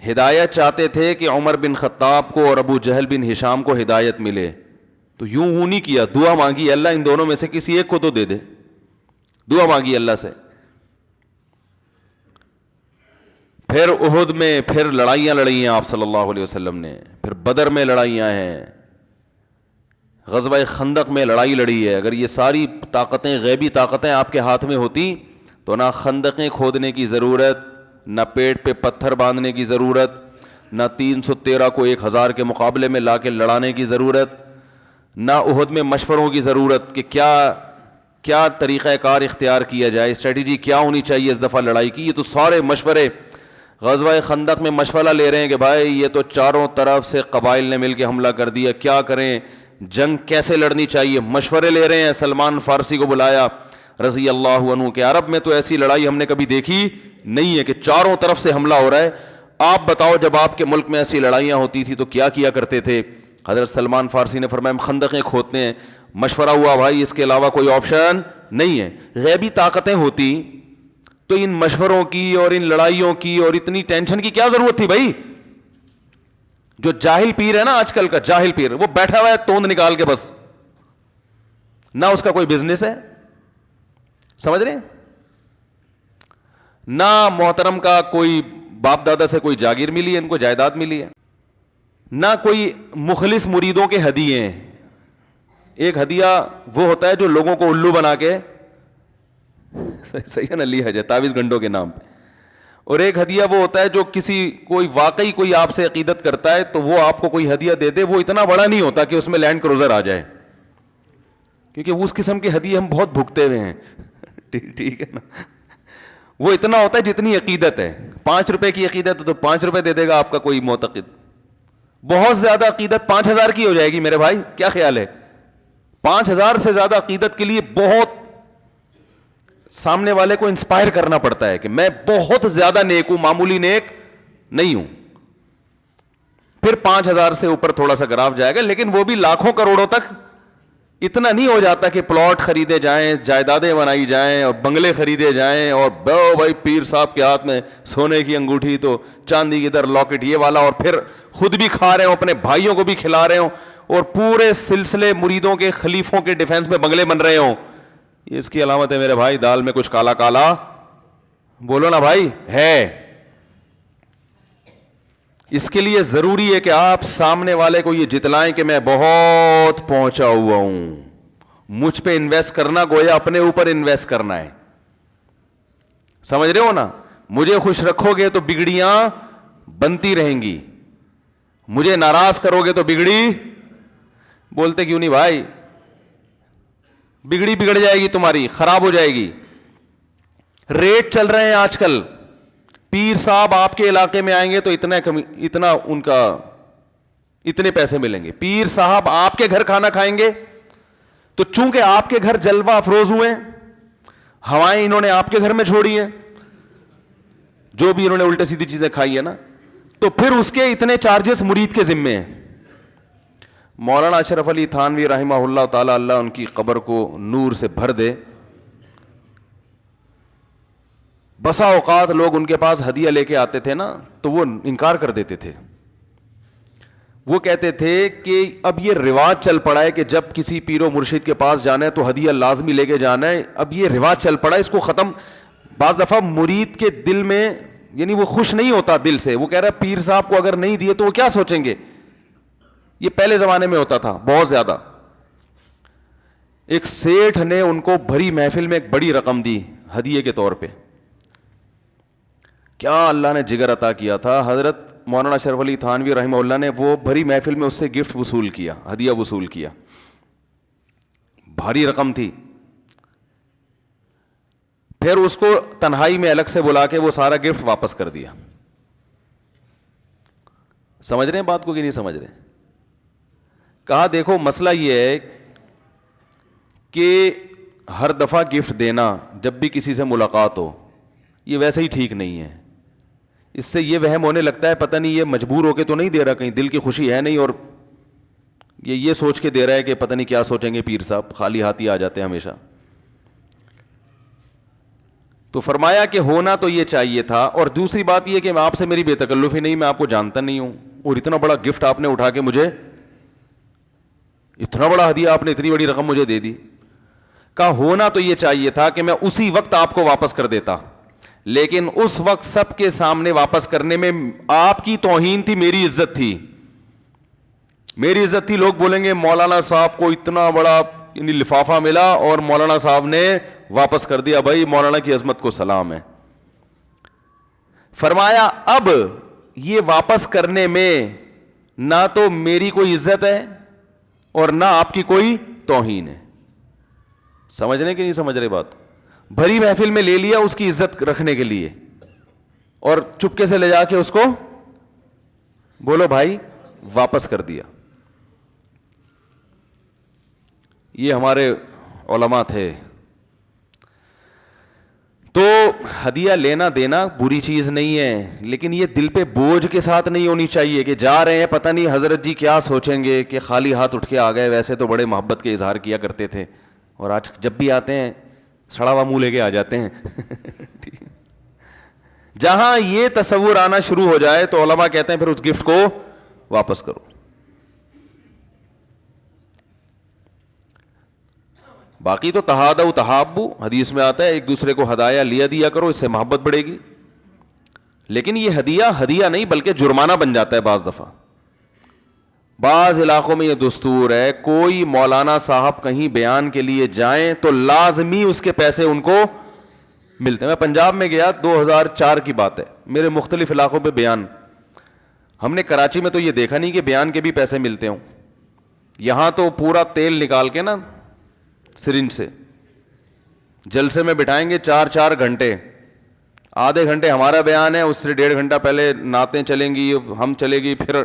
ہدایت چاہتے تھے کہ عمر بن خطاب کو اور ابو جہل بن ہشام کو ہدایت ملے, تو یوں نہیں کیا, دعا مانگی, اللہ ان دونوں میں سے کسی ایک کو تو دے دے. دعا مانگی اللہ سے. پھر احد میں پھر لڑائیاں لڑی ہیں آپ صلی اللہ علیہ وسلم نے, پھر بدر میں لڑائیاں ہیں, غزوہ خندق میں لڑائی لڑی ہے. اگر یہ ساری طاقتیں, غیبی طاقتیں آپ کے ہاتھ میں ہوتی تو نہ خندقیں کھودنے کی ضرورت, نہ پیٹ پہ پتھر باندھنے کی ضرورت, نہ 313 کو 1000 کے مقابلے میں لا کے لڑانے کی ضرورت, نہ احد میں مشوروں کی ضرورت کہ کیا طریقہ کار اختیار کیا جائے, اسٹریٹجی کیا ہونی چاہیے اس دفعہ لڑائی کی. یہ تو سارے مشورے غزوہ خندق میں مشورہ لے رہے ہیں کہ بھائی یہ تو چاروں طرف سے قبائل نے مل کے حملہ کر دیا, کیا کریں, جنگ کیسے لڑنی چاہیے, مشورے لے رہے ہیں. سلمان فارسی کو بلایا رضی اللہ عنہ کہ عرب میں تو ایسی لڑائی ہم نے کبھی دیکھی نہیں ہے کہ چاروں طرف سے حملہ ہو رہا ہے, آپ بتاؤ جب آپ کے ملک میں ایسی لڑائیاں ہوتی تھی تو کیا کیا کرتے تھے؟ حضرت سلمان فارسی نے فرمایا ہم خندقیں کھودتے ہیں. مشورہ ہوا بھائی اس کے علاوہ کوئی آپشن نہیں ہے. غیبی طاقتیں ہوتی تو ان مشوروں کی اور ان لڑائیوں کی اور اتنی ٹینشن کی کیا ضرورت تھی بھائی؟ جو جاہل پیر ہے نا آج کل کا جاہل پیر, وہ بیٹھا ہوا ہے توند نکال کے, بس نہ اس کا کوئی بزنس ہے, سمجھ رہے ہیں, نہ محترم کا کوئی باپ دادا سے کوئی جاگیر ملی ہے, ان کو جائیداد ملی ہے, نہ کوئی مخلص مریدوں کے ہدیے ہیں. ایک ہدیہ وہ ہوتا ہے جو لوگوں کو الو بنا کے, صحیح ہے نا, لیا جائے تعویذ گنڈوں کے نام پہ, اور ایک ہدیہ وہ ہوتا ہے جو کوئی واقعی کوئی آپ سے عقیدت کرتا ہے تو وہ آپ کو کوئی ہدیہ دے دے. وہ اتنا بڑا نہیں ہوتا کہ اس میں لینڈ کروزر آ جائے, کیونکہ اس قسم کے ہدیے ہم بہت بھگتے ہوئے ہیں. ٹھیک ہے نا, وہ اتنا ہوتا ہے جتنی عقیدت ہے. 5 روپے کی عقیدت ہے تو 5 روپے دے دے گا آپ کا کوئی معتقد. بہت زیادہ عقیدت 5000 کی ہو جائے گی میرے بھائی, کیا خیال ہے؟ 5000 سے زیادہ عقیدت کے لیے بہت سامنے والے کو انسپائر کرنا پڑتا ہے کہ میں بہت زیادہ نیک ہوں, معمولی نیک نہیں ہوں. پھر 5000 سے اوپر تھوڑا سا گراف جائے گا, لیکن وہ بھی لاکھوں کروڑوں تک اتنا نہیں ہو جاتا کہ پلاٹ خریدے جائیں, جائیدادیں بنائی جائیں اور بنگلے خریدے جائیں, اور بھائی پیر صاحب کے ہاتھ میں سونے کی انگوٹھی تو چاندی کی ادھر لاکٹ یہ والا, اور پھر خود بھی کھا رہے ہوں, اپنے بھائیوں کو بھی کھلا رہے ہوں, اور پورے سلسلے مریدوں کے خلیفوں کے ڈیفینس میں بنگلے بن رہے ہوں. اس کی علامت ہے میرے بھائی دال میں کچھ کالا کالا, بولو نا بھائی, ہے. اس کے لیے ضروری ہے کہ آپ سامنے والے کو یہ جتلائیں کہ میں بہت پہنچا ہوا ہوں. مجھ پہ انویسٹ کرنا گویا اپنے اوپر انویسٹ کرنا ہے, سمجھ رہے ہو نا. مجھے خوش رکھو گے تو بگڑیاں بنتی رہیں گی, مجھے ناراض کرو گے تو بگڑی, بولتے کیوں نہیں بھائی, بگڑی بگڑ جائے گی تمہاری, خراب ہو جائے گی. ریٹ چل رہے ہیں آج کل, پیر صاحب آپ کے علاقے میں آئیں گے تو اتنا ان کا اتنے پیسے ملیں گے. پیر صاحب آپ کے گھر کھانا کھائیں گے تو چونکہ آپ کے گھر جلوہ افروز ہوئے, ہوائیں انہوں نے آپ کے گھر میں چھوڑی ہیں, جو بھی انہوں نے الٹے سیدھی چیزیں کھائی ہیں نا, تو پھر اس کے اتنے چارجز مرید کے ذمے ہیں. مولانا اشرف علی تھانوی رحمہ اللہ تعالی, اللہ ان کی قبر کو نور سے بھر دے, بسا اوقات لوگ ان کے پاس ہدیہ لے کے آتے تھے نا تو وہ انکار کر دیتے تھے. وہ کہتے تھے کہ اب یہ رواج چل پڑا ہے کہ جب کسی پیر و مرشد کے پاس جانا ہے تو ہدیہ لازمی لے کے جانا ہے, اب یہ رواج چل پڑا ہے, اس کو ختم. بعض دفعہ مرید کے دل میں, یعنی وہ خوش نہیں ہوتا دل سے, وہ کہہ رہا ہے پیر صاحب کو اگر نہیں دیے تو وہ کیا سوچیں گے, یہ پہلے زمانے میں ہوتا تھا بہت زیادہ. ایک سیٹھ نے ان کو بھری محفل میں ایک بڑی رقم دی ہدیے کے طور پہ. کیا اللہ نے جگر عطا کیا تھا. حضرت مولانا اشرف علی تھانوی رحمہ اللہ نے وہ بھری محفل میں اس سے گفٹ وصول کیا, ہدیہ وصول کیا, بھاری رقم تھی. پھر اس کو تنہائی میں الگ سے بلا کے وہ سارا گفٹ واپس کر دیا. سمجھ رہے ہیں بات کو کہ نہیں سمجھ رہے؟ کہا دیکھو مسئلہ یہ ہے کہ ہر دفعہ گفٹ دینا جب بھی کسی سے ملاقات ہو یہ ویسے ہی ٹھیک نہیں ہے. اس سے یہ وہم ہونے لگتا ہے پتہ نہیں یہ مجبور ہو کے تو نہیں دے رہا, کہیں دل کی خوشی ہے نہیں اور یہ سوچ کے دے رہا ہے کہ پتہ نہیں کیا سوچیں گے پیر صاحب, خالی ہاتھ ہی آ جاتے ہیں ہمیشہ. تو فرمایا کہ ہونا تو یہ چاہیے تھا. اور دوسری بات یہ کہ میں آپ سے میری بے تکلفی نہیں, میں آپ کو جانتا نہیں ہوں, اور اتنا بڑا گفٹ آپ نے اٹھا کے مجھے, اتنا بڑا ہدیہ آپ نے, اتنی بڑی رقم مجھے دے دی. کہا ہونا تو یہ چاہیے تھا کہ میں اسی وقت آپ کو واپس کر دیتا, لیکن اس وقت سب کے سامنے واپس کرنے میں آپ کی توہین تھی, میری عزت تھی, میری عزت تھی. لوگ بولیں گے مولانا صاحب کو اتنا بڑا لفافہ ملا اور مولانا صاحب نے واپس کر دیا. بھائی مولانا کی عظمت کو سلام ہے. فرمایا اب یہ واپس کرنے میں نہ تو میری کوئی عزت ہے اور نہ آپ کی کوئی توہین ہے. سمجھ رہے کہ نہیں سمجھ رہے بات؟ بھری محفل میں لے لیا اس کی عزت رکھنے کے لیے اور چپکے سے لے جا کے اس کو بولو بھائی واپس کر دیا. یہ ہمارے علماء تھے. تو ہدیہ لینا دینا بری چیز نہیں ہے, لیکن یہ دل پہ بوجھ کے ساتھ نہیں ہونی چاہیے کہ جا رہے ہیں پتہ نہیں حضرت جی کیا سوچیں گے کہ خالی ہاتھ اٹھ کے آ گئے. ویسے تو بڑے محبت کے اظہار کیا کرتے تھے اور آج جب بھی آتے ہیں سڑا ہوا منہ لے کے آ جاتے ہیں. جہاں یہ تصور آنا شروع ہو جائے تو علماء کہتے ہیں پھر اس گفٹ کو واپس کرو. باقی تو تہادوا تحابوا حدیث میں آتا ہے ایک دوسرے کو ہدایہ لیا دیا کرو, اس سے محبت بڑھے گی. لیکن یہ ہدیہ نہیں بلکہ جرمانہ بن جاتا ہے بعض دفعہ. بعض علاقوں میں یہ دستور ہے کوئی مولانا صاحب کہیں بیان کے لیے جائیں تو لازمی اس کے پیسے ان کو ملتے ہیں. میں پنجاب میں گیا 2004 کی بات ہے, میرے مختلف علاقوں پہ بیان, ہم نے کراچی میں تو یہ دیکھا نہیں کہ بیان کے بھی پیسے ملتے ہوں. یہاں تو پورا تیل نکال کے نا سرنج سے جلسے میں بٹھائیں گے 4 گھنٹے, آدھے گھنٹے ہمارا بیان ہے, اس سے 1.5 گھنٹہ پہلے نعتیں چلیں گی, ہم چلے گی, پھر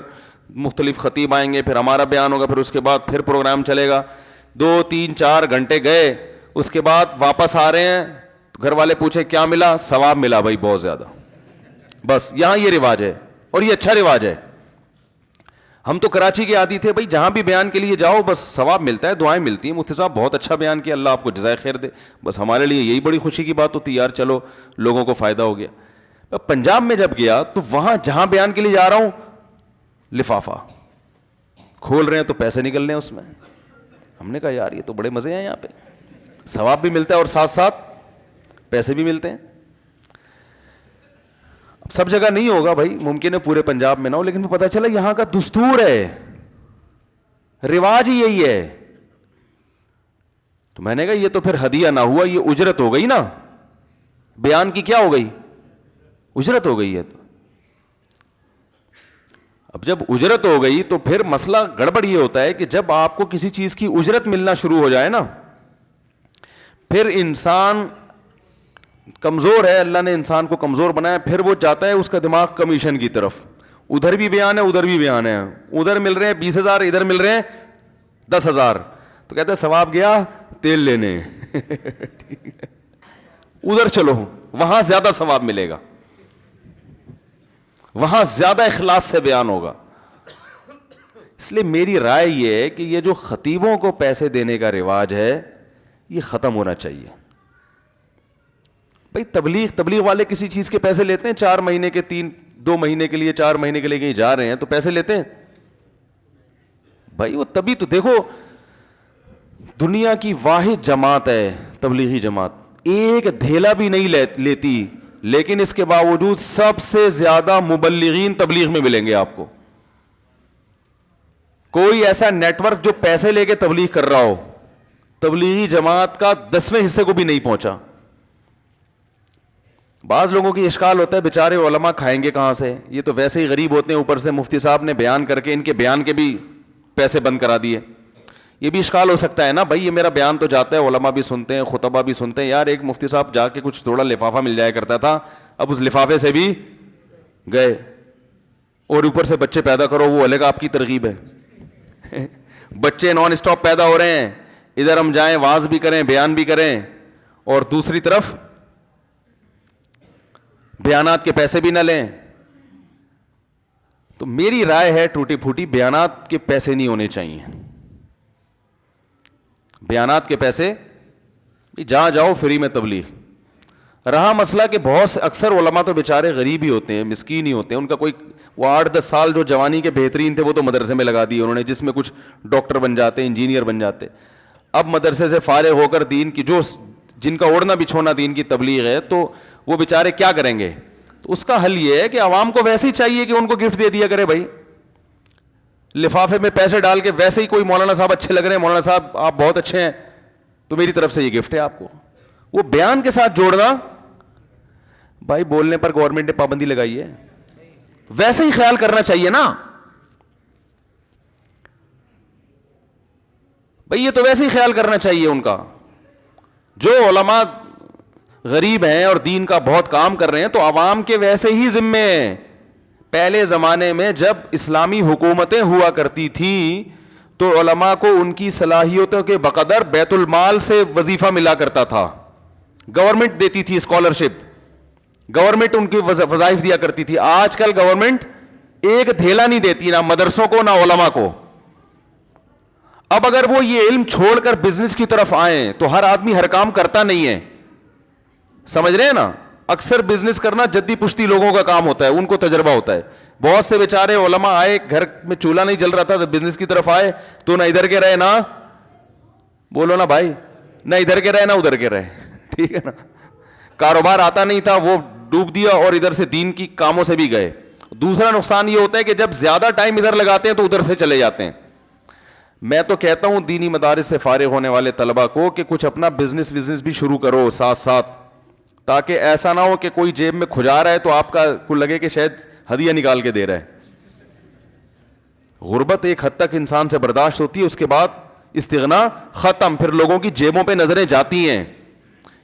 مختلف خطیب آئیں گے, پھر ہمارا بیان ہوگا, پھر اس کے بعد پھر پروگرام چلے گا. 2-3-4 گھنٹے گئے, اس کے بعد واپس آ رہے ہیں, گھر والے پوچھے کیا ملا؟ ثواب ملا بھائی بہت زیادہ. بس یہاں یہ رواج ہے اور یہ اچھا رواج ہے. ہم تو کراچی کے عادی تھے بھائی, جہاں بھی بیان کے لیے جاؤ بس ثواب ملتا ہے, دعائیں ملتی ہیں, مفتی صاحب بہت اچھا بیان کیا, اللہ آپ کو جزائے خیر دے. بس ہمارے لیے یہی بڑی خوشی کی بات ہوتی یار چلو لوگوں کو فائدہ ہو گیا. پنجاب میں جب گیا تو وہاں جہاں بیان کے لیے جا رہا ہوں لفافہ کھول رہے ہیں تو پیسے نکل رہے ہیں اس میں. ہم نے کہا یار یہ تو بڑے مزے ہیں, یہاں پہ ثواب بھی ملتا ہے اور ساتھ ساتھ پیسے بھی ملتے ہیں. سب جگہ نہیں ہوگا بھائی, ممکن ہے پورے پنجاب میں نہ ہو, لیکن پتہ چلا یہاں کا دستور ہے, رواج ہی یہی ہے. تو میں نے کہا یہ تو پھر ہدیہ نہ ہوا, یہ اجرت ہو گئی نا, بیان کی کیا ہو گئی؟ اجرت ہو گئی ہے. تو اب جب اجرت ہو گئی تو پھر مسئلہ گڑبڑ یہ ہوتا ہے کہ جب آپ کو کسی چیز کی اجرت ملنا شروع ہو جائے نا, پھر انسان کمزور ہے, اللہ نے انسان کو کمزور بنایا, پھر وہ چاہتا ہے اس کا دماغ کمیشن کی طرف, ادھر بھی بیان ہے ادھر بھی بیان ہے, ادھر مل رہے ہیں 20,000 ادھر مل رہے ہیں 10,000, تو کہتا ہے ثواب گیا تیل لینے ادھر چلو وہاں زیادہ ثواب ملے گا, وہاں زیادہ اخلاص سے بیان ہوگا. اس لیے میری رائے یہ ہے کہ یہ جو خطیبوں کو پیسے دینے کا رواج ہے یہ ختم ہونا چاہیے. بھائی تبلیغ والے کسی چیز کے پیسے لیتے ہیں, 4 مہینے کے 2 مہینے کے لیے 4 مہینے کے لیے کہیں جا رہے ہیں تو پیسے لیتے ہیں بھائی. وہ تبھی تو دیکھو دنیا کی واحد جماعت ہے تبلیغی جماعت, ایک دھیلا بھی نہیں لیتی, لیکن اس کے باوجود سب سے زیادہ مبلغین تبلیغ میں ملیں گے آپ کو. کوئی ایسا نیٹ ورک جو پیسے لے کے تبلیغ کر رہا ہو, تبلیغی جماعت کا 10ویں حصے کو بھی نہیں پہنچا. بعض لوگوں کی اشکال ہوتا ہے بیچارے علماء کھائیں گے کہاں سے, یہ تو ویسے ہی غریب ہوتے ہیں, اوپر سے مفتی صاحب نے بیان کر کے ان کے بیان کے بھی پیسے بند کرا دیے. یہ بھی اشکال ہو سکتا ہے نا بھائی, یہ میرا بیان تو جاتا ہے, علماء بھی سنتے ہیں, خطبہ بھی سنتے ہیں, یار ایک مفتی صاحب جا کے کچھ تھوڑا لفافہ مل جایا کرتا تھا, اب اس لفافے سے بھی گئے, اور اوپر سے بچے پیدا کرو, وہ الگ آپ کی ترغیب ہے. بچے نان اسٹاپ پیدا ہو رہے ہیں, ادھر ہم جائیں واز بھی کریں, بیان بھی کریں, اور دوسری طرف بیانات کے پیسے بھی نہ لیں. تو میری رائے ہے ٹوٹی پھوٹی, بیانات کے پیسے نہیں ہونے چاہیے. بیانات کے پیسے جہاں جاؤ فری میں تبلیغ. رہا مسئلہ کہ بہت سے اکثر علماء تو بیچارے غریب ہی ہوتے ہیں, مسکین ہی ہوتے ہیں, ان کا کوئی وہ 8-10 سال جو جوانی کے بہترین تھے وہ تو مدرسے میں لگا دیے انہوں نے, جس میں کچھ ڈاکٹر بن جاتے, انجینئر بن جاتے. اب مدرسے سے فارغ ہو کر دین کی جو جن کا اوڑھنا بچھونا دین کی تبلیغ ہے, تو وہ بیچارے کیا کریں گے؟ تو اس کا حل یہ ہے کہ عوام کو ویسے ہی چاہیے کہ ان کو گفٹ دے دیا کرے بھائی, لفافے میں پیسے ڈال کے. ویسے ہی کوئی مولانا صاحب اچھے لگ رہے ہیں, مولانا صاحب آپ بہت اچھے ہیں, تو میری طرف سے یہ گفٹ ہے آپ کو. وہ بیان کے ساتھ جوڑنا, بھائی بولنے پر گورنمنٹ نے پابندی لگائی ہے, ویسے ہی خیال کرنا چاہیے نا بھائی, یہ تو ویسے ہی خیال کرنا چاہیے ان کا. جو علماء غریب ہیں اور دین کا بہت کام کر رہے ہیں تو عوام کے ویسے ہی ذمے ہیں. پہلے زمانے میں جب اسلامی حکومتیں ہوا کرتی تھیں تو علماء کو ان کی صلاحیتوں کے بقدر بیت المال سے وظیفہ ملا کرتا تھا, گورنمنٹ دیتی تھی اسکالرشپ, گورنمنٹ ان کی وظائف دیا کرتی تھی. آج کل گورنمنٹ ایک دھیلا نہیں دیتی, نہ مدرسوں کو نہ علماء کو. اب اگر وہ یہ علم چھوڑ کر بزنس کی طرف آئیں تو ہر آدمی ہر کام کرتا نہیں ہے, سمجھ رہے ہیں نا. اکثر بزنس کرنا جدی پشتی لوگوں کا کام ہوتا ہے, ان کو تجربہ ہوتا ہے. بہت سے بیچارے علماء آئے, گھر میں چولہا نہیں جل رہا تھا تو بزنس کی طرف آئے, تو نہ ادھر کے رہے نہ بولو نا بھائی, نہ ادھر کے رہے نہ ادھر کے رہے, ٹھیک ہے نا. کاروبار آتا نہیں تھا, وہ ڈوب دیا, اور ادھر سے دین کی کاموں سے بھی گئے. دوسرا نقصان یہ ہوتا ہے کہ جب زیادہ ٹائم ادھر لگاتے ہیں تو ادھر سے چلے جاتے ہیں. میں تو کہتا ہوں دینی مدارس سے فارغ ہونے والے طلبہ کو کہ کچھ اپنا بزنس بھی شروع کرو ساتھ ساتھ, تاکہ ایسا نہ ہو کہ کوئی جیب میں کھجا رہا ہے تو آپ کو لگے کہ شاید ہدیہ نکال کے دے رہا ہے. غربت ایک حد تک انسان سے برداشت ہوتی ہے, اس کے بعد استغنا ختم, پھر لوگوں کی جیبوں پہ نظریں جاتی ہیں.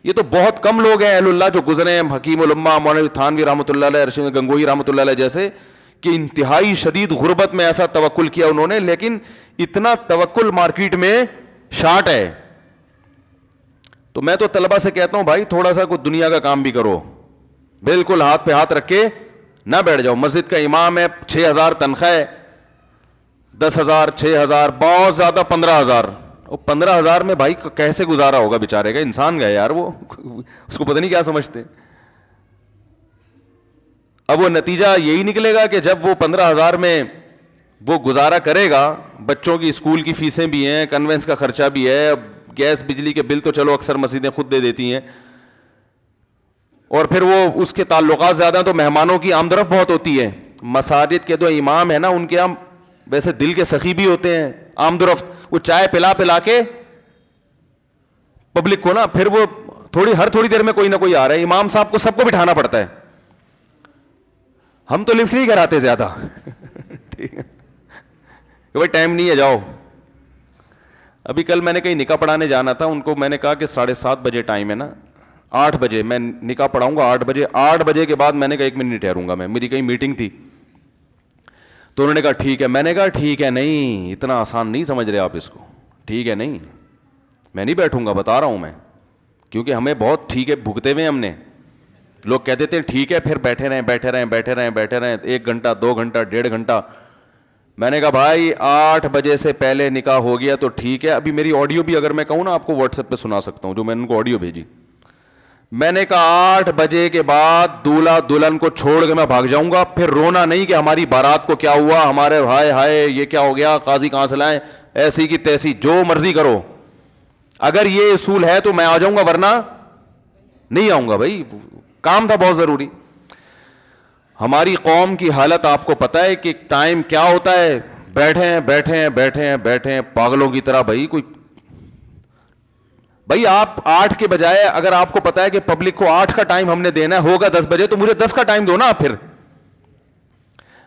یہ تو بہت کم لوگ ہیں اہل اللہ جو گزرے ہیں, حکیم الامہ مولانا تھانوی رحمۃ اللہ علیہ, ارشد گنگوئی رحمۃ اللہ علیہ جیسے, کہ انتہائی شدید غربت میں ایسا توکل کیا انہوں نے, لیکن اتنا توکل مارکیٹ میں شارٹ ہے. تو میں تو طلبہ سے کہتا ہوں بھائی تھوڑا سا کوئی دنیا کا کام بھی کرو, بالکل ہاتھ پہ ہاتھ رکھ کے نہ بیٹھ جاؤ. مسجد کا امام ہے, 6,000 تنخواہ ہے, 10,000 6,000 بہت زیادہ 15,000, اور 15,000 میں بھائی کیسے گزارا ہوگا بیچارے کا, انسان گئے یار وہ, اس کو پتہ نہیں کیا سمجھتے. اب وہ نتیجہ یہی نکلے گا کہ جب وہ 15,000 میں وہ گزارا کرے گا, بچوں کی اسکول کی فیسیں بھی ہیں, کنوینس کا خرچہ بھی ہے, گیس بجلی کے بل تو چلو اکثر مسجدیں خود دے دیتی ہیں, اور پھر وہ اس کے تعلقات زیادہ, تو مہمانوں کی آمد و رفت بہت ہوتی ہے. مساجد کے جو امام ہیں نا ان کے ہم ویسے دل کے سخی بھی ہوتے ہیں, آمد و رفت, وہ چائے پلا کے پبلک کو نا, پھر وہ ہر تھوڑی دیر میں کوئی نہ کوئی آ رہا ہے, امام صاحب کو سب کو بٹھانا پڑتا ہے. ہم تو لفٹ نہیں کراتے زیادہ, ٹھیک ہے بھائی ٹائم نہیں ہے جاؤ. ابھی کل میں نے کہیں نکاح پڑھانے جانا تھا, ان کو میں نے کہا کہ 7:30 بجے ٹائم ہے نا, 8 بجے میں نکاح پڑھاؤں گا, 8 بجے کے بعد میں نے کہا 1 منٹ نہیں ٹھہروں گا, میں میری کہیں میٹنگ تھی. تو انہوں نے کہا ٹھیک ہے. میں نے کہا ٹھیک ہے نہیں, اتنا آسان نہیں سمجھ رہے آپ اس کو, ٹھیک ہے نہیں, میں نہیں بیٹھوں گا, بتا رہا ہوں میں, کیونکہ ہمیں بہت ٹھیک ہے بھگتے ہوئے ہم نے. لوگ کہتے تھے ٹھیک ہے, پھر بیٹھے رہیں 1 گھنٹہ 2 گھنٹہ 1.5 گھنٹہ. میں نے کہا بھائی 8 بجے سے پہلے نکاح ہو گیا تو ٹھیک ہے. ابھی میری آڈیو بھی اگر میں کہوں نا آپ کو واٹس ایپ پہ سنا سکتا ہوں, جو میں نے ان کو آڈیو بھیجی. میں نے کہا 8 بجے کے بعد دولہا دلہن کو چھوڑ کے میں بھاگ جاؤں گا, پھر رونا نہیں کہ ہماری بارات کو کیا ہوا, ہمارے ہائے ہائے یہ کیا ہو گیا, قاضی کہاں سے لائیں, ایسی کی تیسی, جو مرضی کرو. اگر یہ اصول ہے تو میں آ جاؤں گا, ورنہ نہیں آؤں گا. بھائی کام تھا بہت ضروری. ہماری قوم کی حالت آپ کو پتہ ہے کہ ٹائم کیا ہوتا ہے, بیٹھے ہیں پاگلوں کی طرح. بھائی آپ 8 کے بجائے اگر آپ کو پتا ہے کہ پبلک کو 8 کا ٹائم ہم نے دینا ہے, ہوگا 10 بجے, تو مجھے 10 کا ٹائم دو نا. پھر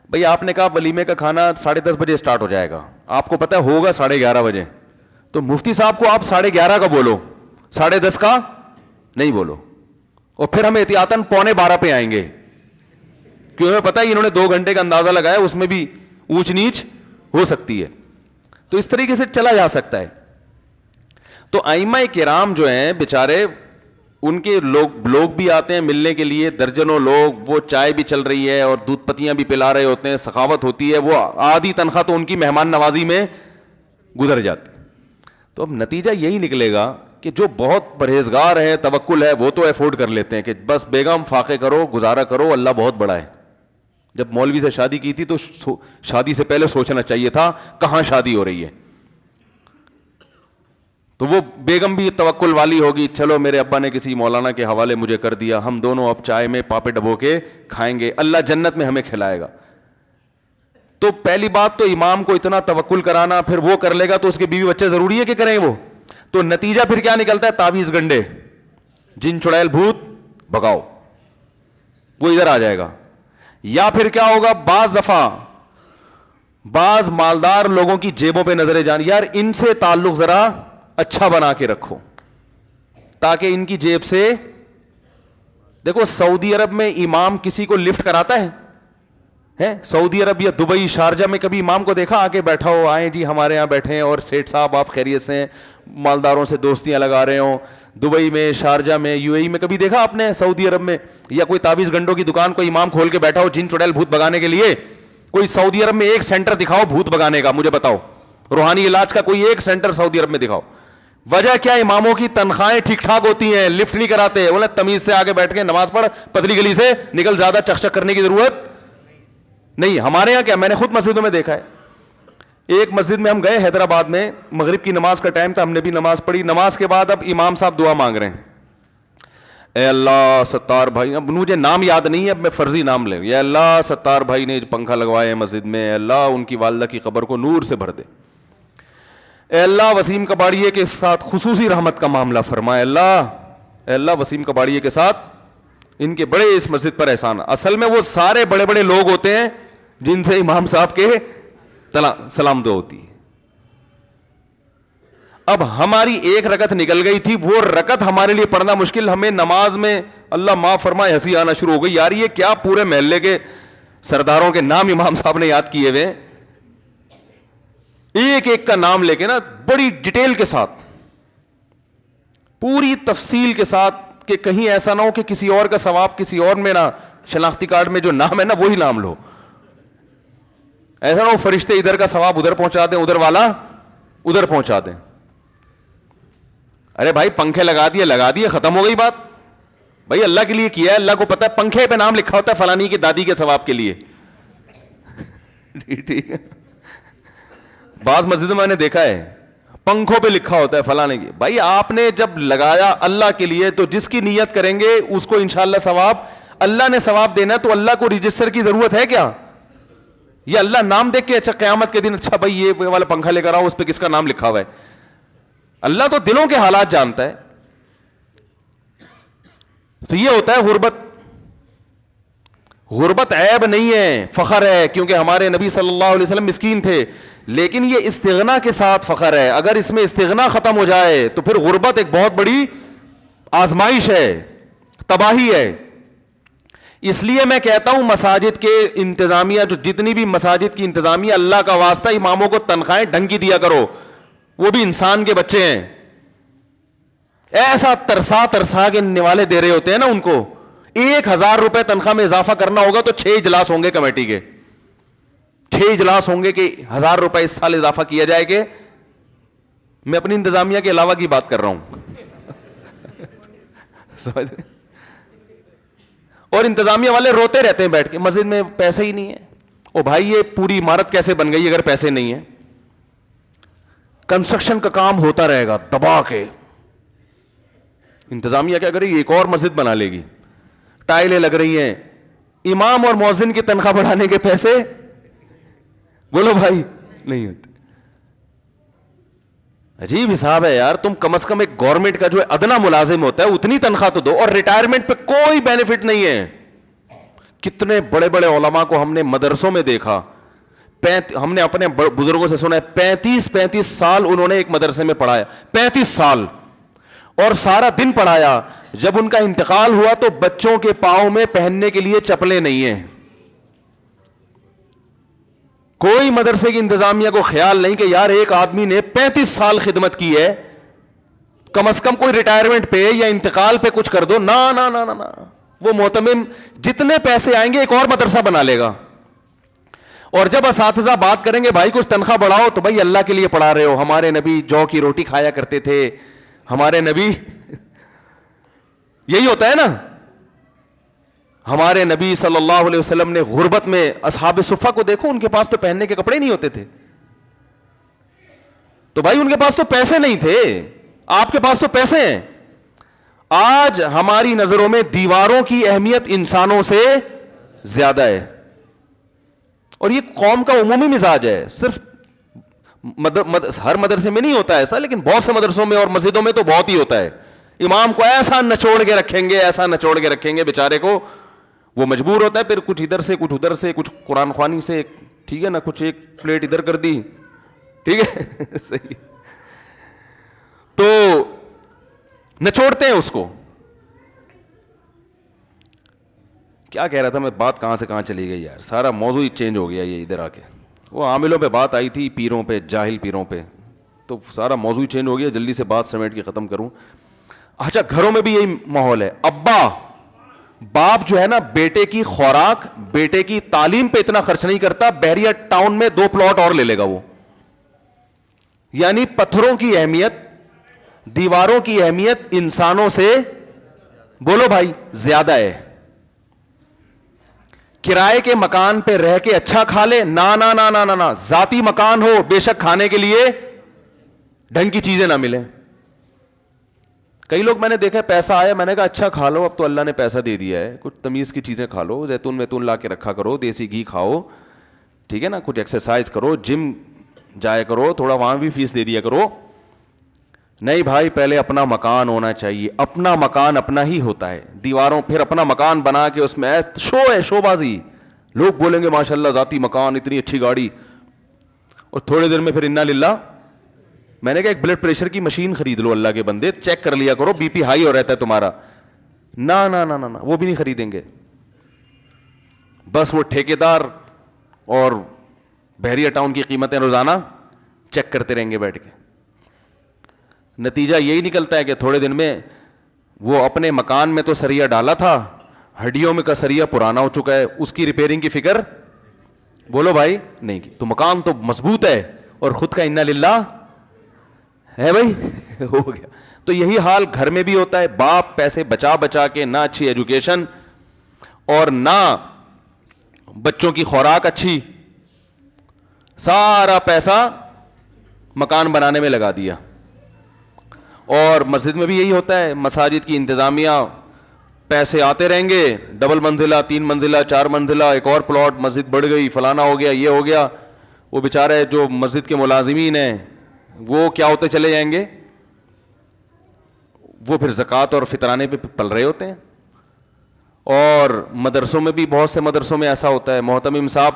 بھئی آپ نے کہا ولیمے کا کھانا 10:30 بجے اسٹارٹ ہو جائے گا, آپ کو پتا ہے ہوگا 11:30 بجے, تو مفتی صاحب کو آپ 11:30 کا بولو, 10:30 کا نہیں بولو, اور پھر ہم احتیاطاً 11:45 پہ آئیں گے, کیوں ہمیں پتا ہے انہوں نے 2 گھنٹے کا اندازہ لگایا, اس میں بھی اونچ نیچ ہو سکتی ہے. تو اس طریقے سے چلا جا سکتا ہے. تو ائمہ کرام جو ہیں بیچارے, ان کے لوگ بھی آتے ہیں ملنے کے لیے, درجنوں لوگ, وہ چائے بھی چل رہی ہے اور دودھ پتیاں بھی پلا رہے ہوتے ہیں, سخاوت ہوتی ہے, وہ آدھی تنخواہ تو ان کی مہمان نوازی میں گزر جاتی. تو اب نتیجہ یہی نکلے گا کہ جو بہت پرہیزگار ہے, توکل ہے, وہ تو افورڈ کر لیتے ہیں کہ بس بیگم فاقے کرو, گزارا کرو, اللہ بہت بڑا ہے. جب مولوی سے شادی کی تھی تو شادی سے پہلے سوچنا چاہیے تھا کہاں شادی ہو رہی ہے. تو وہ بیگم بھی توکل والی ہوگی, چلو میرے ابا نے کسی مولانا کے حوالے مجھے کر دیا, ہم دونوں اب چائے میں پاپے ڈبو کے کھائیں گے, اللہ جنت میں ہمیں کھلائے گا. تو پہلی بات تو امام کو اتنا توکل کرانا, پھر وہ کر لے گا تو اس کے بیوی بچے ضروری ہے کہ کریں وہ. تو نتیجہ پھر کیا نکلتا ہے, تعویذ گنڈے, جن چڑیل بھوت بھگاؤ, وہ ادھر آ جائے گا. یا پھر کیا ہوگا, بعض دفعہ بعض مالدار لوگوں کی جیبوں پہ نظریں جان, یار ان سے تعلق ذرا اچھا بنا کے رکھو تاکہ ان کی جیب سے. دیکھو سعودی عرب میں امام کسی کو لفٹ کراتا ہے, سعودی عرب یا دبئی شارجہ میں کبھی امام کو دیکھا آ کے بیٹھا ہو, آئیں جی ہمارے یہاں بیٹھے ہیں اور سیٹھ صاحب آپ خیریت سے ہیں, مالداروں سے دوستیاں لگا رہے ہوں, دبئی میں, شارجہ میں, یو اے ای میں کبھی دیکھا آپ نے سعودی عرب میں؟ یا کوئی تعویذ گنڈوں کی دکان کوئی امام کھول کے بیٹھا ہو جن چڑیل بھوت بگانے کے لیے؟ کوئی سعودی عرب میں ایک سینٹر دکھاؤ بھوت بگانے کا, مجھے بتاؤ, روحانی علاج کا کوئی ایک سینٹر سعودی عرب میں دکھاؤ. وجہ کیا, اماموں کی تنخواہیں ٹھیک ٹھاک ہوتی ہیں, لفٹ نہیں کراتے, بولے تمیز سے آگے بیٹھ کے نماز پڑھ, پتلی گلی سے نکل, زیادہ چک کرنے کی ضرورت نہیں. ہمارے یہاں کیا, میں نے خود مسجدوں میں دیکھا ہے, ایک مسجد میں ہم گئے حیدرآباد میں, مغرب کی نماز کا ٹائم تھا, ہم نے بھی نماز پڑھی, نماز کے بعد اب امام صاحب دعا مانگ رہے ہیں, اے اللہ ستار بھائی, اب مجھے نام یاد نہیں ہے, اب میں فرضی نام لے, یا اللہ ستار بھائی نے پنکھا لگوایا ہے مسجد میں, اللہ ان کی والدہ کی قبر کو نور سے بھر دے, اے اللہ وسیم کباڑیے کے ساتھ خصوصی رحمت کا معاملہ فرمائے, اے اللہ وسیم کباڑیے کے ساتھ ان کے بڑے اس مسجد پر احسان. اصل میں وہ سارے بڑے بڑے لوگ ہوتے ہیں جن سے امام صاحب کے سلام دعا ہوتی ہے. اب ہماری ایک رکعت نکل گئی تھی, وہ رکعت ہمارے لیے پڑھنا مشکل, ہمیں نماز میں اللہ معاف فرمائے ہنسی آنا شروع ہو گئی, یار یہ کیا پورے محلے کے سرداروں کے نام امام صاحب نے یاد کیے ہوئے, ایک ایک کا نام لے کے نا بڑی ڈیٹیل کے ساتھ, پوری تفصیل کے ساتھ, کہ کہیں ایسا نہ ہو کہ کسی اور کا ثواب کسی اور میں نہ, شناختی کارڈ میں جو نام ہے نا وہی نام لو, ایسا نہ ہو فرشتے ادھر کا ثواب ادھر پہنچا دیں, ادھر والا ادھر پہنچا دیں. ارے بھائی پنکھے لگا دیے ختم ہو گئی بات, بھائی اللہ کے لیے کیا ہے, اللہ کو پتا ہے پنکھے پہ نام لکھا ہوتا ہے فلانی کی دادی کے ثواب کے لیے. ٹھیک ہے, بعض مسجدوں میں نے دیکھا ہے پنکھوں پہ لکھا ہوتا ہے فلانے کی. بھائی آپ نے جب لگایا اللہ کے لیے تو جس کی نیت کریں گے اس کو انشاءاللہ ثواب, اللہ نے ثواب دینا ہے, تو اللہ کو رجسٹر کی ضرورت ہے کیا؟ یہ اللہ نام دیکھ کے اچھا قیامت کے دن اچھا بھائی یہ والا پنکھا لے کر آؤ, اس پہ کس کا نام لکھا ہوا ہے. اللہ تو دلوں کے حالات جانتا ہے. تو یہ ہوتا ہے غربت. غربت عیب نہیں ہے, فخر ہے, کیونکہ ہمارے نبی صلی اللہ علیہ وسلم مسکین تھے, لیکن یہ استغنا کے ساتھ فخر ہے. اگر اس میں استغنا ختم ہو جائے تو پھر غربت ایک بہت بڑی آزمائش ہے, تباہی ہے. اس لیے میں کہتا ہوں مساجد کے انتظامیہ, جو جتنی بھی مساجد کی انتظامیہ, اللہ کا واسطہ اماموں کو تنخواہیں ڈھنگ کی دیا کرو, وہ بھی انسان کے بچے ہیں. ایسا ترسا کے نوالے دے رہے ہوتے ہیں نا ان کو, 1000 روپے تنخواہ میں اضافہ کرنا ہوگا تو 6 اجلاس ہوں گے کمیٹی کے, 6 اجلاس ہوں گے کہ 1000 روپے اس سال اضافہ کیا جائے گا. میں اپنی انتظامیہ کے علاوہ کی بات کر رہا ہوں. اور انتظامیہ والے روتے رہتے ہیں بیٹھ کے, مسجد میں پیسے ہی نہیں ہے. او بھائی یہ پوری عمارت کیسے بن گئی اگر پیسے نہیں ہیں؟ کنسٹرکشن کا کام ہوتا رہے گا دبا کے, انتظامیہ کیا کرے گی, ایک اور مسجد بنا لے گی, ٹائلیں لگ رہی ہیں, امام اور مؤذن کی تنخواہ بڑھانے کے پیسے, بولو بھائی نہیں ہوتے. عجیب حساب ہے یار. تم کم از کم ایک گورنمنٹ کا جو ادنا ملازم ہوتا ہے اتنی تنخواہ تو دو, اور ریٹائرمنٹ پہ کوئی بینیفٹ نہیں ہے. کتنے بڑے بڑے علماء کو ہم نے مدرسوں میں دیکھا, ہم نے اپنے بزرگوں سے سنا ہے 35 سال انہوں نے ایک مدرسے میں پڑھایا, 35 سال, اور سارا دن پڑھایا. جب ان کا انتقال ہوا تو بچوں کے پاؤں میں پہننے کے لیے چپلیں نہیں ہیں. کوئی مدرسے کی انتظامیہ کو خیال نہیں کہ یار ایک آدمی نے 35 سال خدمت کی ہے, کم از کم کوئی ریٹائرمنٹ پہ یا انتقال پہ کچھ کر دو. نا نا نا نا, وہ محتمم جتنے پیسے آئیں گے ایک اور مدرسہ بنا لے گا. اور جب اساتذہ بات کریں گے بھائی کچھ تنخواہ بڑھاؤ, تو بھائی اللہ کے لیے پڑھا رہے ہو. ہمارے نبی جو کی روٹی کھایا کرتے تھے, ہمارے نبی یہی ہوتا ہے نا. ہمارے نبی صلی اللہ علیہ وسلم نے غربت میں اصحاب صفہ کو دیکھو, ان کے پاس تو پہننے کے کپڑے نہیں ہوتے تھے. تو بھائی ان کے پاس تو پیسے نہیں تھے, آپ کے پاس تو پیسے ہیں. آج ہماری نظروں میں دیواروں کی اہمیت انسانوں سے زیادہ ہے, اور یہ قوم کا عمومی مزاج ہے. صرف ہر مدرسے میں نہیں ہوتا ایسا, لیکن بہت سے مدرسوں میں اور مسجدوں میں تو بہت ہی ہوتا ہے. امام کو ایسا نچوڑ کے رکھیں گے, ایسا نچوڑ کے رکھیں گے, بیچارے کو وہ مجبور ہوتا ہے پھر کچھ ادھر سے کچھ ادھر سے, کچھ قرآن خوانی سے, ٹھیک ہے نا, کچھ ایک پلیٹ ادھر کر دی, ٹھیک ہے صحیح, تو نچوڑتے ہیں اس کو. کیا کہہ رہا تھا میں, بات کہاں سے کہاں چلی گئی یار, سارا موضوع ہی چینج ہو گیا یہ ادھر آ کے. وہ عاملوں پہ بات آئی تھی, پیروں پہ, جاہل پیروں پہ, تو سارا موضوع ہی چینج ہو گیا. جلدی سے بات سمیٹ کے ختم کروں. اچھا, گھروں میں بھی یہی ماحول ہے. ابا باپ جو ہے نا, بیٹے کی خوراک, بیٹے کی تعلیم پہ اتنا خرچ نہیں کرتا, بحریہ ٹاؤن میں 2 پلاٹ اور لے لے گا وہ. یعنی پتھروں کی اہمیت, دیواروں کی اہمیت انسانوں سے, بولو بھائی, زیادہ ہے. کرائے کے مکان پہ رہ کے اچھا کھا لے, نا نا نا نا نا, ذاتی مکان ہو بے شک کھانے کے لیے ڈھنگ کی چیزیں نہ ملیں. کئی لوگ میں نے دیکھا پیسہ آیا, میں نے کہا اچھا کھا لو, اب تو اللہ نے پیسہ دے دیا ہے, کچھ تمیز کی چیزیں کھا لو, زیتون ویتون لا کے رکھا کرو, دیسی گھی کھاؤ, ٹھیک ہے نا, کچھ ایکسرسائز کرو, جم جایا کرو, تھوڑا وہاں بھی فیس دے دیا کرو. نہیں بھائی, پہلے اپنا مکان ہونا چاہیے. اپنا مکان اپنا ہی ہوتا ہے. دیواروں پھر اپنا مکان بنا کے اس میں شو ہے, شو بازی. لوگ بولیں گے ماشاء اللہ ذاتی مکان, اتنی اچھی گاڑی, اور تھوڑے دیر میں پھر انا للہ. میں نے کہا ایک بلڈ پریشر کی مشین خرید لو, اللہ کے بندے, چیک کر لیا کرو, بی پی ہائی ہو رہتا ہے تمہارا. نا نا نا نا, وہ بھی نہیں خریدیں گے. بس وہ ٹھیکیدار اور بحریہ ٹاؤن کی قیمتیں روزانہ چیک کرتے رہیں گے بیٹھ کے. نتیجہ یہی نکلتا ہے کہ تھوڑے دن میں وہ اپنے مکان میں تو سریا ڈالا تھا, ہڈیوں میں کا سریا پرانا ہو چکا ہے, اس کی ریپیئرنگ کی فکر بولو بھائی نہیں کی. تو مکان تو مضبوط ہے اور خود کا انا للہ ہے بھائی, ہو گیا. تو یہی حال گھر میں بھی ہوتا ہے. باپ پیسے بچا بچا کے, نہ اچھی ایجوکیشن اور نہ بچوں کی خوراک اچھی, سارا پیسہ مکان بنانے میں لگا دیا. اور مسجد میں بھی یہی ہوتا ہے. مساجد کی انتظامیہ پیسے آتے رہیں گے, ڈبل منزلہ, 3 منزلہ, 4 منزلہ, ایک اور پلاٹ, مسجد بڑھ گئی, فلانا ہو گیا, یہ ہو گیا. وہ بیچارے جو مسجد کے ملازمین ہیں وہ کیا ہوتے چلے جائیں گے, وہ پھر زکوٰۃ اور فطرانے پہ پل رہے ہوتے ہیں. اور مدرسوں میں بھی بہت سے مدرسوں میں ایسا ہوتا ہے, محتمم صاحب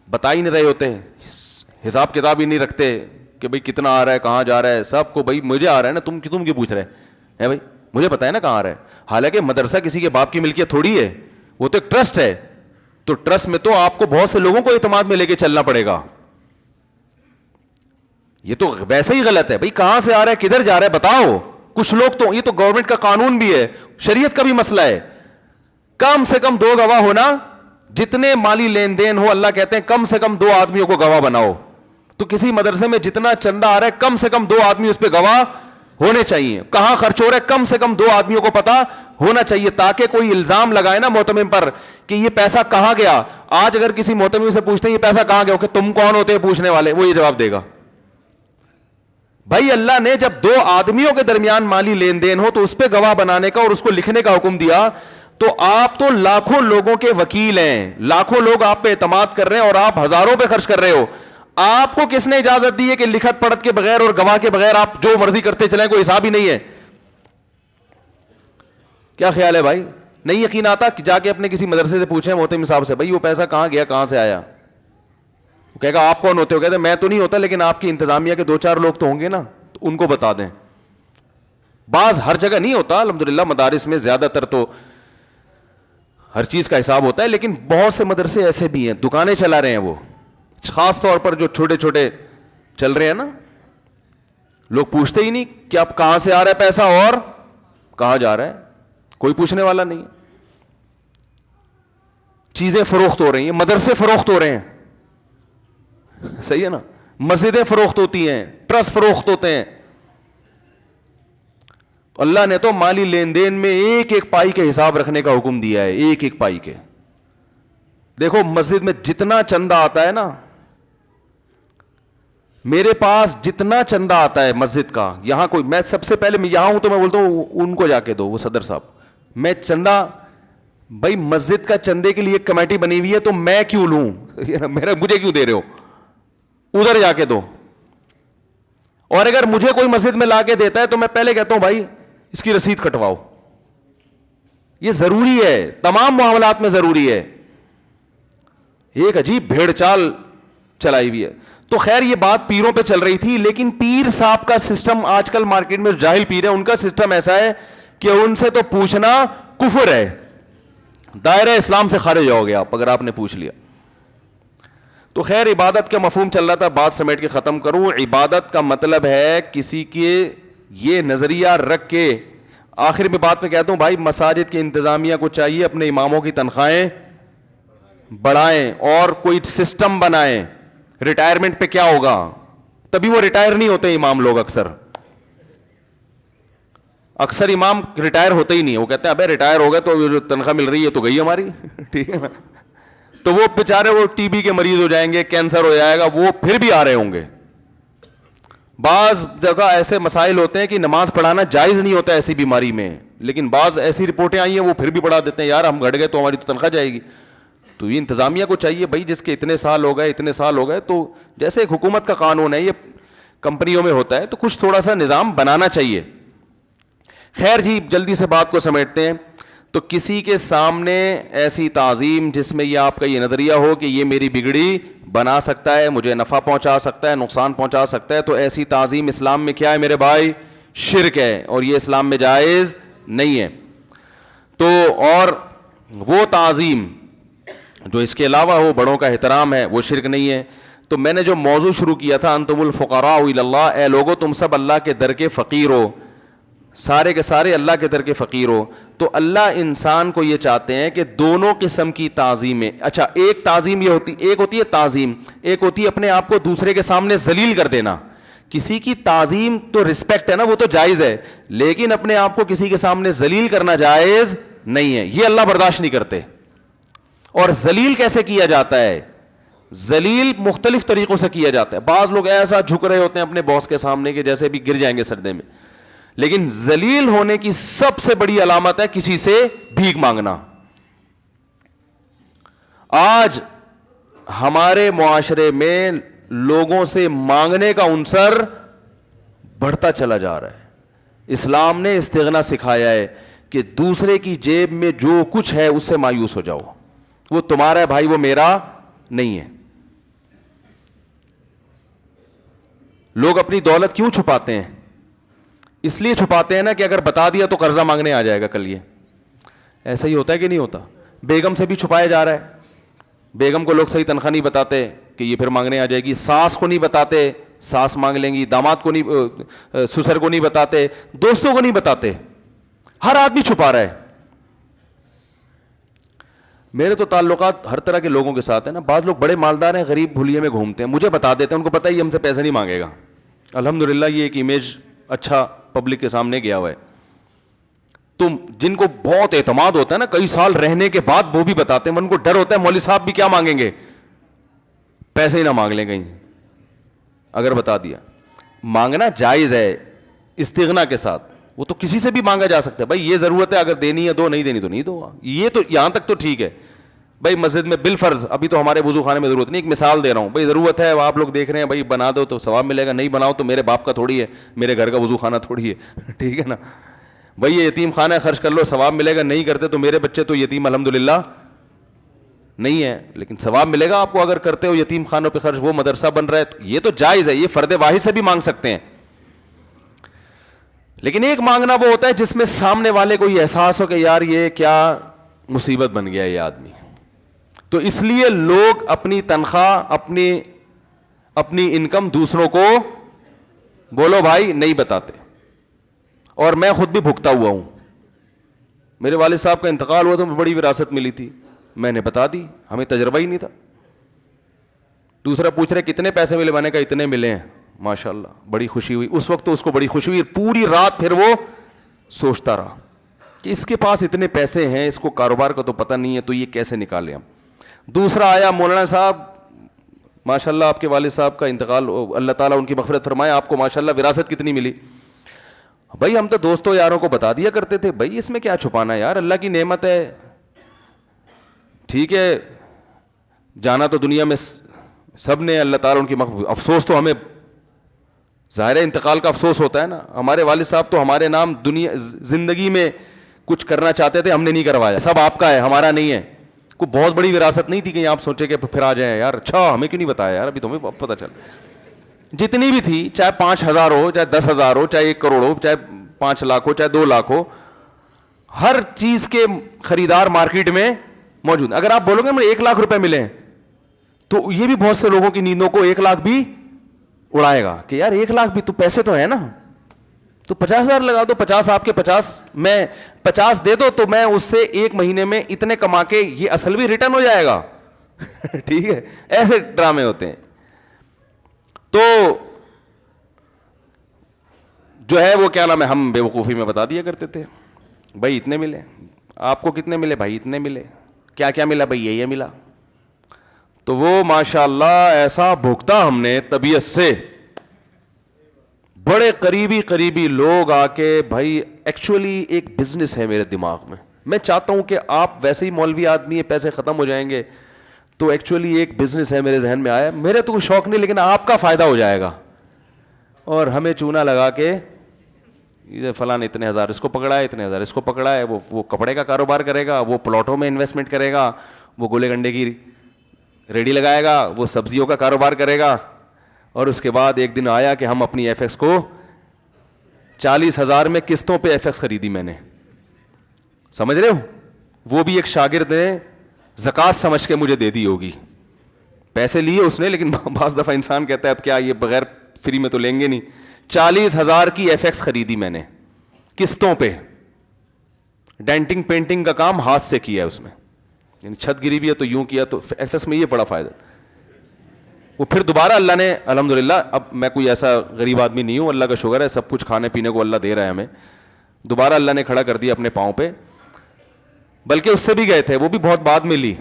بتا ہی نہیں رہے ہوتے, حساب کتاب ہی نہیں رکھتے کہ بھئی کتنا آ رہا ہے, کہاں جا رہا ہے. سب کو بھئی مجھے آ رہا ہے نا, تم کیوں پوچھ رہے ہیں بھائی, مجھے پتا ہے نا کہاں آ رہا ہے. حالانکہ مدرسہ کسی کے باپ کی ملکیت تھوڑی ہے, وہ تو ایک ٹرسٹ ہے. تو ٹرسٹ میں تو آپ کو بہت سے لوگوں کو اعتماد میں لے کے چلنا پڑے گا. یہ تو ویسے ہی غلط ہے بھائی, کہاں سے آ رہا ہے, کدھر جا رہا ہے, بتاؤ. کچھ لوگ تو, یہ تو گورنمنٹ کا قانون بھی ہے, شریعت کا بھی مسئلہ ہے, کم سے کم 2 گواہ ہونا. جتنے مالی لین دین ہو, اللہ کہتے ہیں کم سے کم 2 آدمیوں کو گواہ بناؤ. تو کسی مدرسے میں جتنا چندہ آ رہا ہے, کم سے کم 2 آدمی اس پہ گواہ ہونے چاہیے. کہاں خرچ ہو رہا ہے, کم سے کم 2 آدمیوں کو پتا ہونا چاہیے, تاکہ کوئی الزام لگائے نا محتمم پر کہ یہ پیسہ کہاں گیا. آج اگر کسی محتمم سے پوچھتے ہیں یہ پیسہ کہاں گیا, کہ تم کون ہوتے ہیں پوچھنے والے, وہ یہ جواب دے گا. بھائی اللہ نے جب 2 آدمیوں کے درمیان مالی لین دین ہو تو اس پہ گواہ بنانے کا اور اس کو لکھنے کا حکم دیا. تو آپ تو لاکھوں لوگوں کے وکیل ہیں, لاکھوں لوگ آپ پہ اعتماد کر رہے ہیں اور آپ ہزاروں پہ خرچ کر رہے ہو. آپ کو کس نے اجازت دی ہے کہ لکھت پڑھت کے بغیر اور گواہ کے بغیر آپ جو مرضی کرتے چلیں, کوئی حساب ہی نہیں ہے؟ کیا خیال ہے بھائی؟ نہیں یقین آتا جا کے اپنے کسی مدرسے سے پوچھیں محترم صاحب سے, بھائی وہ پیسہ کہاں گیا, کہاں سے آیا؟ وہ کہے گا آپ کون ہوتے ہو؟ کہتے ہیں میں تو نہیں ہوتا, لیکن آپ کی انتظامیہ کے 2-4 لوگ تو ہوں گے نا, تو ان کو بتا دیں. بعض ہر جگہ نہیں ہوتا الحمدللہ, مدارس میں زیادہ تر تو ہر چیز کا حساب ہوتا ہے, لیکن بہت سے مدرسے ایسے بھی ہیں, دکانیں چلا رہے ہیں وہ, خاص طور پر جو چھوٹے چھوٹے چل رہے ہیں نا, لوگ پوچھتے ہی نہیں کہ اب کہاں سے آ رہا ہے پیسہ اور کہاں جا رہا ہے, کوئی پوچھنے والا نہیں. چیزیں فروخت ہو رہی ہیں, مدرسے فروخت ہو رہے ہیں, صحیح ہے نا, مسجدیں فروخت ہوتی ہیں, ٹرسٹ فروخت ہوتے ہیں. اللہ نے تو مالی لین دین میں ایک ایک پائی کے حساب رکھنے کا حکم دیا ہے, ایک ایک پائی کے. دیکھو مسجد میں جتنا چندہ آتا ہے نا, میرے پاس جتنا چندہ آتا ہے مسجد کا, یہاں کوئی, میں سب سے پہلے میں یہاں ہوں تو میں بولتا ہوں ان کو جا کے دو, وہ صدر صاحب, میں چندہ, بھائی مسجد کا چندے کے لیے ایک کمیٹی بنی ہوئی ہے تو میں کیوں لوں, مجھے کیوں دے رہے ہو, ادھر جا کے دو. اور اگر مجھے کوئی مسجد میں لا کے دیتا ہے تو میں پہلے کہتا ہوں بھائی اس کی رسید کٹواؤ, یہ ضروری ہے, تمام معاملات میں ضروری ہے. ایک عجیب بھیڑ چال چلائی ہوئی ہے. تو خیر یہ بات پیروں پہ چل رہی تھی, لیکن پیر صاحب کا سسٹم آج کل مارکیٹ میں جاہل پیر ہے, ان کا سسٹم ایسا ہے کہ ان سے تو پوچھنا کفر ہے, دائرہ اسلام سے خارج ہو گیا آپ اگر آپ نے پوچھ لیا. تو خیر عبادت کا مفہوم چل رہا تھا, بات سمیٹ کے ختم کروں. عبادت کا مطلب ہے کسی کے یہ نظریہ رکھ کے, آخر میں بات میں کہتا ہوں بھائی مساجد کی انتظامیہ کو چاہیے اپنے اماموں کی تنخواہیں بڑھائیں اور کوئی سسٹم بنائیں. ریٹائرمنٹ پہ کیا ہوگا, تبھی وہ ریٹائر نہیں ہوتے امام لوگ, اکثر امام ریٹائر ہوتے ہی نہیں, وہ کہتے ہیں ابے ریٹائر ہو گئے تو تنخواہ مل رہی ہے تو گئی ہماری, ٹھیک ہے نا, تو وہ بیچارے وہ ٹی بی کے مریض ہو جائیں گے, کینسر ہو جائے گا, وہ پھر بھی آ رہے ہوں گے. بعض جگہ ایسے مسائل ہوتے ہیں کہ نماز پڑھانا جائز نہیں ہوتا ایسی بیماری میں, لیکن بعض ایسی رپورٹیں آئی ہیں وہ پھر بھی پڑھا دیتے ہیں, یار ہم گھٹ گئے تو ہماری تو تنخواہ جائے گی. تو یہ انتظامیہ کو چاہیے بھائی جس کے اتنے سال ہو گئے, تو جیسے ایک حکومت کا قانون ہے, یہ کمپنیوں میں ہوتا ہے, تو کچھ تھوڑا سا نظام بنانا چاہیے. خیر جی جلدی سے بات کو سمیٹتے ہیں. تو کسی کے سامنے ایسی تعظیم جس میں یہ آپ کا یہ نظریہ ہو کہ یہ میری بگڑی بنا سکتا ہے, مجھے نفع پہنچا سکتا ہے, نقصان پہنچا سکتا ہے, تو ایسی تعظیم اسلام میں کیا ہے میرے بھائی, شرک ہے, اور یہ اسلام میں جائز نہیں ہے. تو اور وہ تعظیم جو اس کے علاوہ ہو, بڑوں کا احترام ہے, وہ شرک نہیں ہے. تو میں نے جو موضوع شروع کیا تھا انتم الفقراء الی اللہ, اے لوگو تم سب اللہ کے در کے فقیر ہو, سارے کے سارے اللہ کے در کے فقیر ہو. تو اللہ انسان کو یہ چاہتے ہیں کہ دونوں قسم کی تعظیمیں, اچھا ایک تعظیم یہ ہوتی, ایک ہوتی ہے تعظیم, ایک ہوتی ہے اپنے آپ کو دوسرے کے سامنے ذلیل کر دینا. کسی کی تعظیم تو رسپیکٹ ہے نا, وہ تو جائز ہے, لیکن اپنے آپ کو کسی کے سامنے ذلیل کرنا جائز نہیں ہے, یہ اللہ برداشت نہیں کرتے. اور ذلیل کیسے کیا جاتا ہے, ذلیل مختلف طریقوں سے کیا جاتا ہے. بعض لوگ ایسا جھک رہے ہوتے ہیں اپنے باس کے سامنے کہ جیسے بھی گر جائیں گے سردے میں, لیکن ذلیل ہونے کی سب سے بڑی علامت ہے کسی سے بھیک مانگنا. آج ہمارے معاشرے میں لوگوں سے مانگنے کا عنصر بڑھتا چلا جا رہا ہے. اسلام نے استغنا سکھایا ہے کہ دوسرے کی جیب میں جو کچھ ہے اس سے مایوس ہو جاؤ, وہ تمہارا ہے بھائی, وہ میرا نہیں ہے. لوگ اپنی دولت کیوں چھپاتے ہیں, اس لیے چھپاتے ہیں نا کہ اگر بتا دیا تو قرضہ مانگنے آ جائے گا کل. یہ ایسا ہی ہوتا ہے کہ نہیں ہوتا؟ بیگم سے بھی چھپایا جا رہا ہے, بیگم کو لوگ صحیح تنخواہ نہیں بتاتے کہ یہ پھر مانگنے آ جائے گی. ساس کو نہیں بتاتے, ساس مانگ لیں گی. داماد کو نہیں, سسر کو نہیں بتاتے, دوستوں کو نہیں بتاتے, ہر آدمی چھپا رہا ہے. میرے تو تعلقات ہر طرح کے لوگوں کے ساتھ ہیں نا. بعض لوگ بڑے مالدار ہیں, غریب بھولیے میں گھومتے ہیں, مجھے بتا دیتے ہیں, ان کو پتہ ہے یہ ہم سے پیسے نہیں مانگے گا. الحمدللہ یہ ایک امیج اچھا پبلک کے سامنے گیا ہوا ہے. تم جن کو بہت اعتماد ہوتا ہے نا کئی سال رہنے کے بعد, وہ بھی بتاتے ہیں, ان کو ڈر ہوتا ہے مولوی صاحب بھی کیا مانگیں گے, پیسے ہی نہ مانگ لیں کہیں. اگر بتا دیا مانگنا جائز ہے استغنا کے ساتھ, وہ تو کسی سے بھی مانگا جا سکتا ہے. بھائی یہ ضرورت ہے, اگر دینی ہے دو, نہیں دینی تو نہیں دو. یہ تو یہاں تک تو ٹھیک ہے. بھائی مسجد میں بالفرض ابھی تو ہمارے وضو خانے میں ضرورت نہیں, ایک مثال دے رہا ہوں, بھائی ضرورت ہے آپ لوگ دیکھ رہے ہیں, بھائی بنا دو تو ثواب ملے گا, نہیں بناؤ تو میرے باپ کا تھوڑی ہے, میرے گھر کا وضو خانہ تھوڑی ہے, ٹھیک ہے نا. بھائی یہ یتیم خانہ ہے, خرچ کر لو ثواب ملے گا, نہیں کرتے تو میرے بچے تو یتیم الحمدللہ نہیں ہے, لیکن ثواب ملے گا آپ کو اگر کرتے ہو یتیم خانوں پہ خرچ, وہ مدرسہ بن رہا ہے, تو یہ تو جائز ہے, یہ فرد واحد سے بھی مانگ سکتے ہیں. لیکن ایک مانگنا وہ ہوتا ہے جس میں سامنے والے کو یہ احساس ہو کہ یار یہ کیا مصیبت بن گیا یہ آدمی. تو اس لیے لوگ اپنی تنخواہ اپنی انکم دوسروں کو بولو بھائی نہیں بتاتے, اور میں خود بھی بھگتا ہوا ہوں. میرے والد صاحب کا انتقال ہوا تو بڑی وراثت ملی تھی, میں نے بتا دی, ہمیں تجربہ ہی نہیں تھا. دوسرا پوچھ رہے کتنے پیسے ملے, میں نے کہا اتنے ملے ہیں, ماشاءاللہ بڑی خوشی ہوئی. اس وقت تو اس کو بڑی خوشی ہوئی, پوری رات پھر وہ سوچتا رہا کہ اس کے پاس اتنے پیسے ہیں, اس کو کاروبار کا تو پتہ نہیں ہے, تو یہ کیسے نکالے ہم. دوسرا آیا مولانا صاحب, ماشاءاللہ آپ کے والد صاحب کا انتقال, اللہ تعالیٰ ان کی مغفرت فرمائے, آپ کو ماشاءاللہ وراثت کتنی ملی. بھائی ہم تو دوستوں یاروں کو بتا دیا کرتے تھے, بھائی اس میں کیا چھپانا ہے یار, اللہ کی نعمت ہے, ٹھیک ہے جانا تو دنیا میں سب نے, اللہ تعالیٰ ان کی افسوس تو ہمیں ظاہر انتقال کا افسوس ہوتا ہے نا. ہمارے والد صاحب تو ہمارے نام دنیا زندگی میں کچھ کرنا چاہتے تھے, ہم نے نہیں کروایا, سب آپ کا ہے ہمارا نہیں ہے. کوئی بہت بڑی وراثت نہیں تھی کہ آپ سوچے کہ پھر آ جائیں یار, اچھا ہمیں کیوں نہیں بتایا یار, ابھی تو ہمیں پتہ چل. جتنی بھی تھی, چاہے 5,000 ہو, چاہے 10,000 ہو, چاہے 1 کروڑ ہو, چاہے 5 لاکھ ہو, چاہے 2 لاکھ ہو, ہر چیز کے خریدار مارکیٹ میں موجود. اگر آپ بولو گے مجھے 1 لاکھ روپے ملے تو یہ بھی بہت سے لوگوں کی نیندوں کو 1 لاکھ بھی اڑائے گا کہ یار 1 لاکھ بھی تو پیسے تو ہے نا, تو 50,000 لگا دو, 50 آپ کے 50 میں 50 دے دو, تو میں اس سے 1 مہینے میں اتنے کما کے یہ اصل بھی ریٹرن ہو جائے گا. ٹھیک ہے, ایسے ڈرامے ہوتے ہیں. تو جو ہے وہ کیا نام ہے, ہم بیوقوفی میں بتا دیا کرتے تھے, بھائی اتنے ملے, آپ کو کتنے ملے, بھائی اتنے ملے, کیا کیا ملا, بھائی یہ ملا. تو وہ ماشاءاللہ ایسا بھگتا ہم نے طبیعت سے, بڑے قریبی لوگ آ کے, بھائی ایکچولی ایک بزنس ہے میرے دماغ میں, میں چاہتا ہوں کہ آپ ویسے ہی مولوی آدمی ہیں, پیسے ختم ہو جائیں گے, تو ایکچولی ایک بزنس ہے میرے ذہن میں آیا, میرے تو کوئی شوق نہیں لیکن آپ کا فائدہ ہو جائے گا. اور ہمیں چونا لگا کے فلاں نے اتنے ہزار اس کو پکڑا ہے, اتنے ہزار اس کو پکڑا ہے, وہ کپڑے کا کاروبار کرے گا, وہ پلاٹوں میں انویسٹمنٹ کرے گا, وہ گولے گنڈے کی ریڈی لگائے گا, وہ سبزیوں کا کاروبار کرے گا. اور اس کے بعد ایک دن آیا کہ ہم اپنی ایف ایکس کو 40,000 میں قسطوں پہ ایف ایکس خریدی میں نے, سمجھ رہے ہو, وہ بھی ایک شاگرد نے زکوٰۃ سمجھ کے مجھے دے دی ہوگی, پیسے لیے اس نے, لیکن بعض دفعہ انسان کہتا ہے اب کیا یہ بغیر فری میں تو لیں گے نہیں. 40,000 کی ایف ایکس خریدی میں نے قسطوں پہ, ڈینٹنگ پینٹنگ کا کام ہاتھ سے کیا ہے اس میں, یعنی چھت گری بھی ہے تو یوں کیا, تو ایف ایکس میں یہ بڑا فائدہ. وہ پھر دوبارہ اللہ نے الحمدللہ, اب میں کوئی ایسا غریب آدمی نہیں ہوں, اللہ کا شکر ہے, سب کچھ کھانے پینے کو اللہ دے رہا ہے ہمیں, دوبارہ اللہ نے کھڑا کر دیا اپنے پاؤں پہ, بلکہ اس سے بھی گئے تھے, وہ بھی بہت بعد میں لی.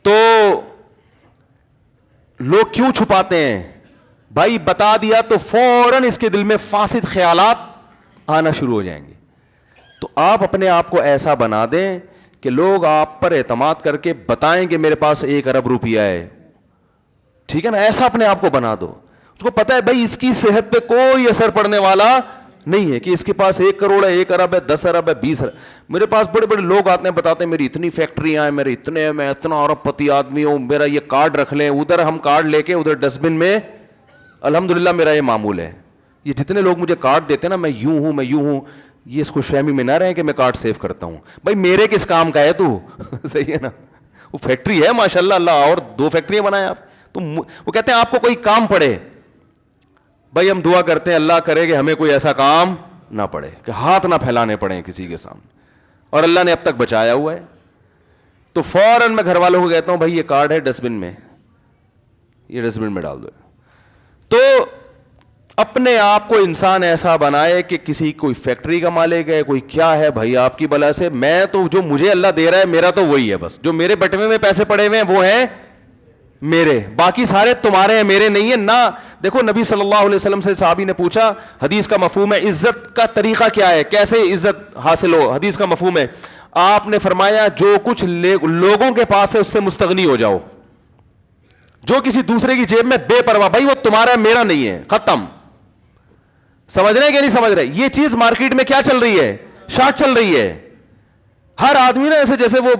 تو لوگ کیوں چھپاتے ہیں بھائی, بتا دیا تو فوراً اس کے دل میں فاسد خیالات آنا شروع ہو جائیں گے. تو آپ اپنے آپ کو ایسا بنا دیں کہ لوگ آپ پر اعتماد کر کے بتائیں کہ میرے پاس 1 ارب روپیہ ہے, ٹھیک ہے نا, ایسا اپنے آپ کو بنا دو. اس کو پتا ہے بھائی اس کی صحت پہ کوئی اثر پڑنے والا نہیں ہے کہ اس کے پاس 1 کروڑ ہے, 1 ارب ہے, 10 ارب ہے, 20 ارب. میرے پاس بڑے بڑے لوگ آتے ہیں بتاتے ہیں میری اتنی فیکٹریاں ہیں, میرے اتنے, میں اتنا ارب پتی آدمی ہوں, میرا یہ کارڈ رکھ لیں, ادھر ہم کارڈ لے کے ادھر ڈسٹ بن میں, الحمدللہ میرا یہ معمول ہے. یہ جتنے لوگ مجھے کارڈ دیتے ہیں نا, میں یوں ہوں, میں یوں ہوں, یہ اس خوش فہمی میں نہ رہیں کہ میں کارڈ سیو کرتا ہوں. بھائی میرے کس کام کا ہے تو صحیح ہے نا, وہ فیکٹری ہے ماشاءاللہ, اللہ اور 2 فیکٹریاں بنائے آپ. تو وہ کہتے ہیں آپ کو کوئی کام پڑے, بھائی ہم دعا کرتے ہیں اللہ کرے کہ ہمیں کوئی ایسا کام نہ پڑے کہ ہاتھ نہ پھیلانے پڑیں کسی کے سامنے, اور اللہ نے اب تک بچایا ہوا ہے. تو فوراً میں گھر والوں کو کہتا ہوں بھائی یہ کارڈ ہے ڈسٹ بن میں, یہ ڈسٹ بن میں ڈال دو. تو اپنے آپ کو انسان ایسا بنائے کہ کسی کوئی فیکٹری کا مالک ہے, کوئی کیا ہے, بھائی آپ کی بلا سے, میں تو جو مجھے اللہ دے رہا ہے میرا تو وہی ہے, بس جو میرے بٹوے میں پیسے پڑے ہوئے ہیں وہ ہیں میرے, باقی سارے تمہارے ہیں, میرے نہیں ہیں نا. دیکھو نبی صلی اللہ علیہ وسلم سے صحابی نے پوچھا, حدیث کا مفہوم ہے عزت کا طریقہ کیا ہے, کیسے عزت حاصل ہو, حدیث کا مفہوم ہے. آپ نے فرمایا جو کچھ لوگوں کے پاس ہے اس سے مستغنی ہو جاؤ. جو کسی دوسرے کی جیب میں بے پرواہ, بھائی وہ تمہارا ہے میرا نہیں ہے, ختم. سمجھ رہے ہیں کہ نہیں سمجھ رہے؟ یہ چیز مارکیٹ میں کیا چل رہی ہے, شارٹ چل رہی ہے. ہر آدمی نا ایسے جیسے وہ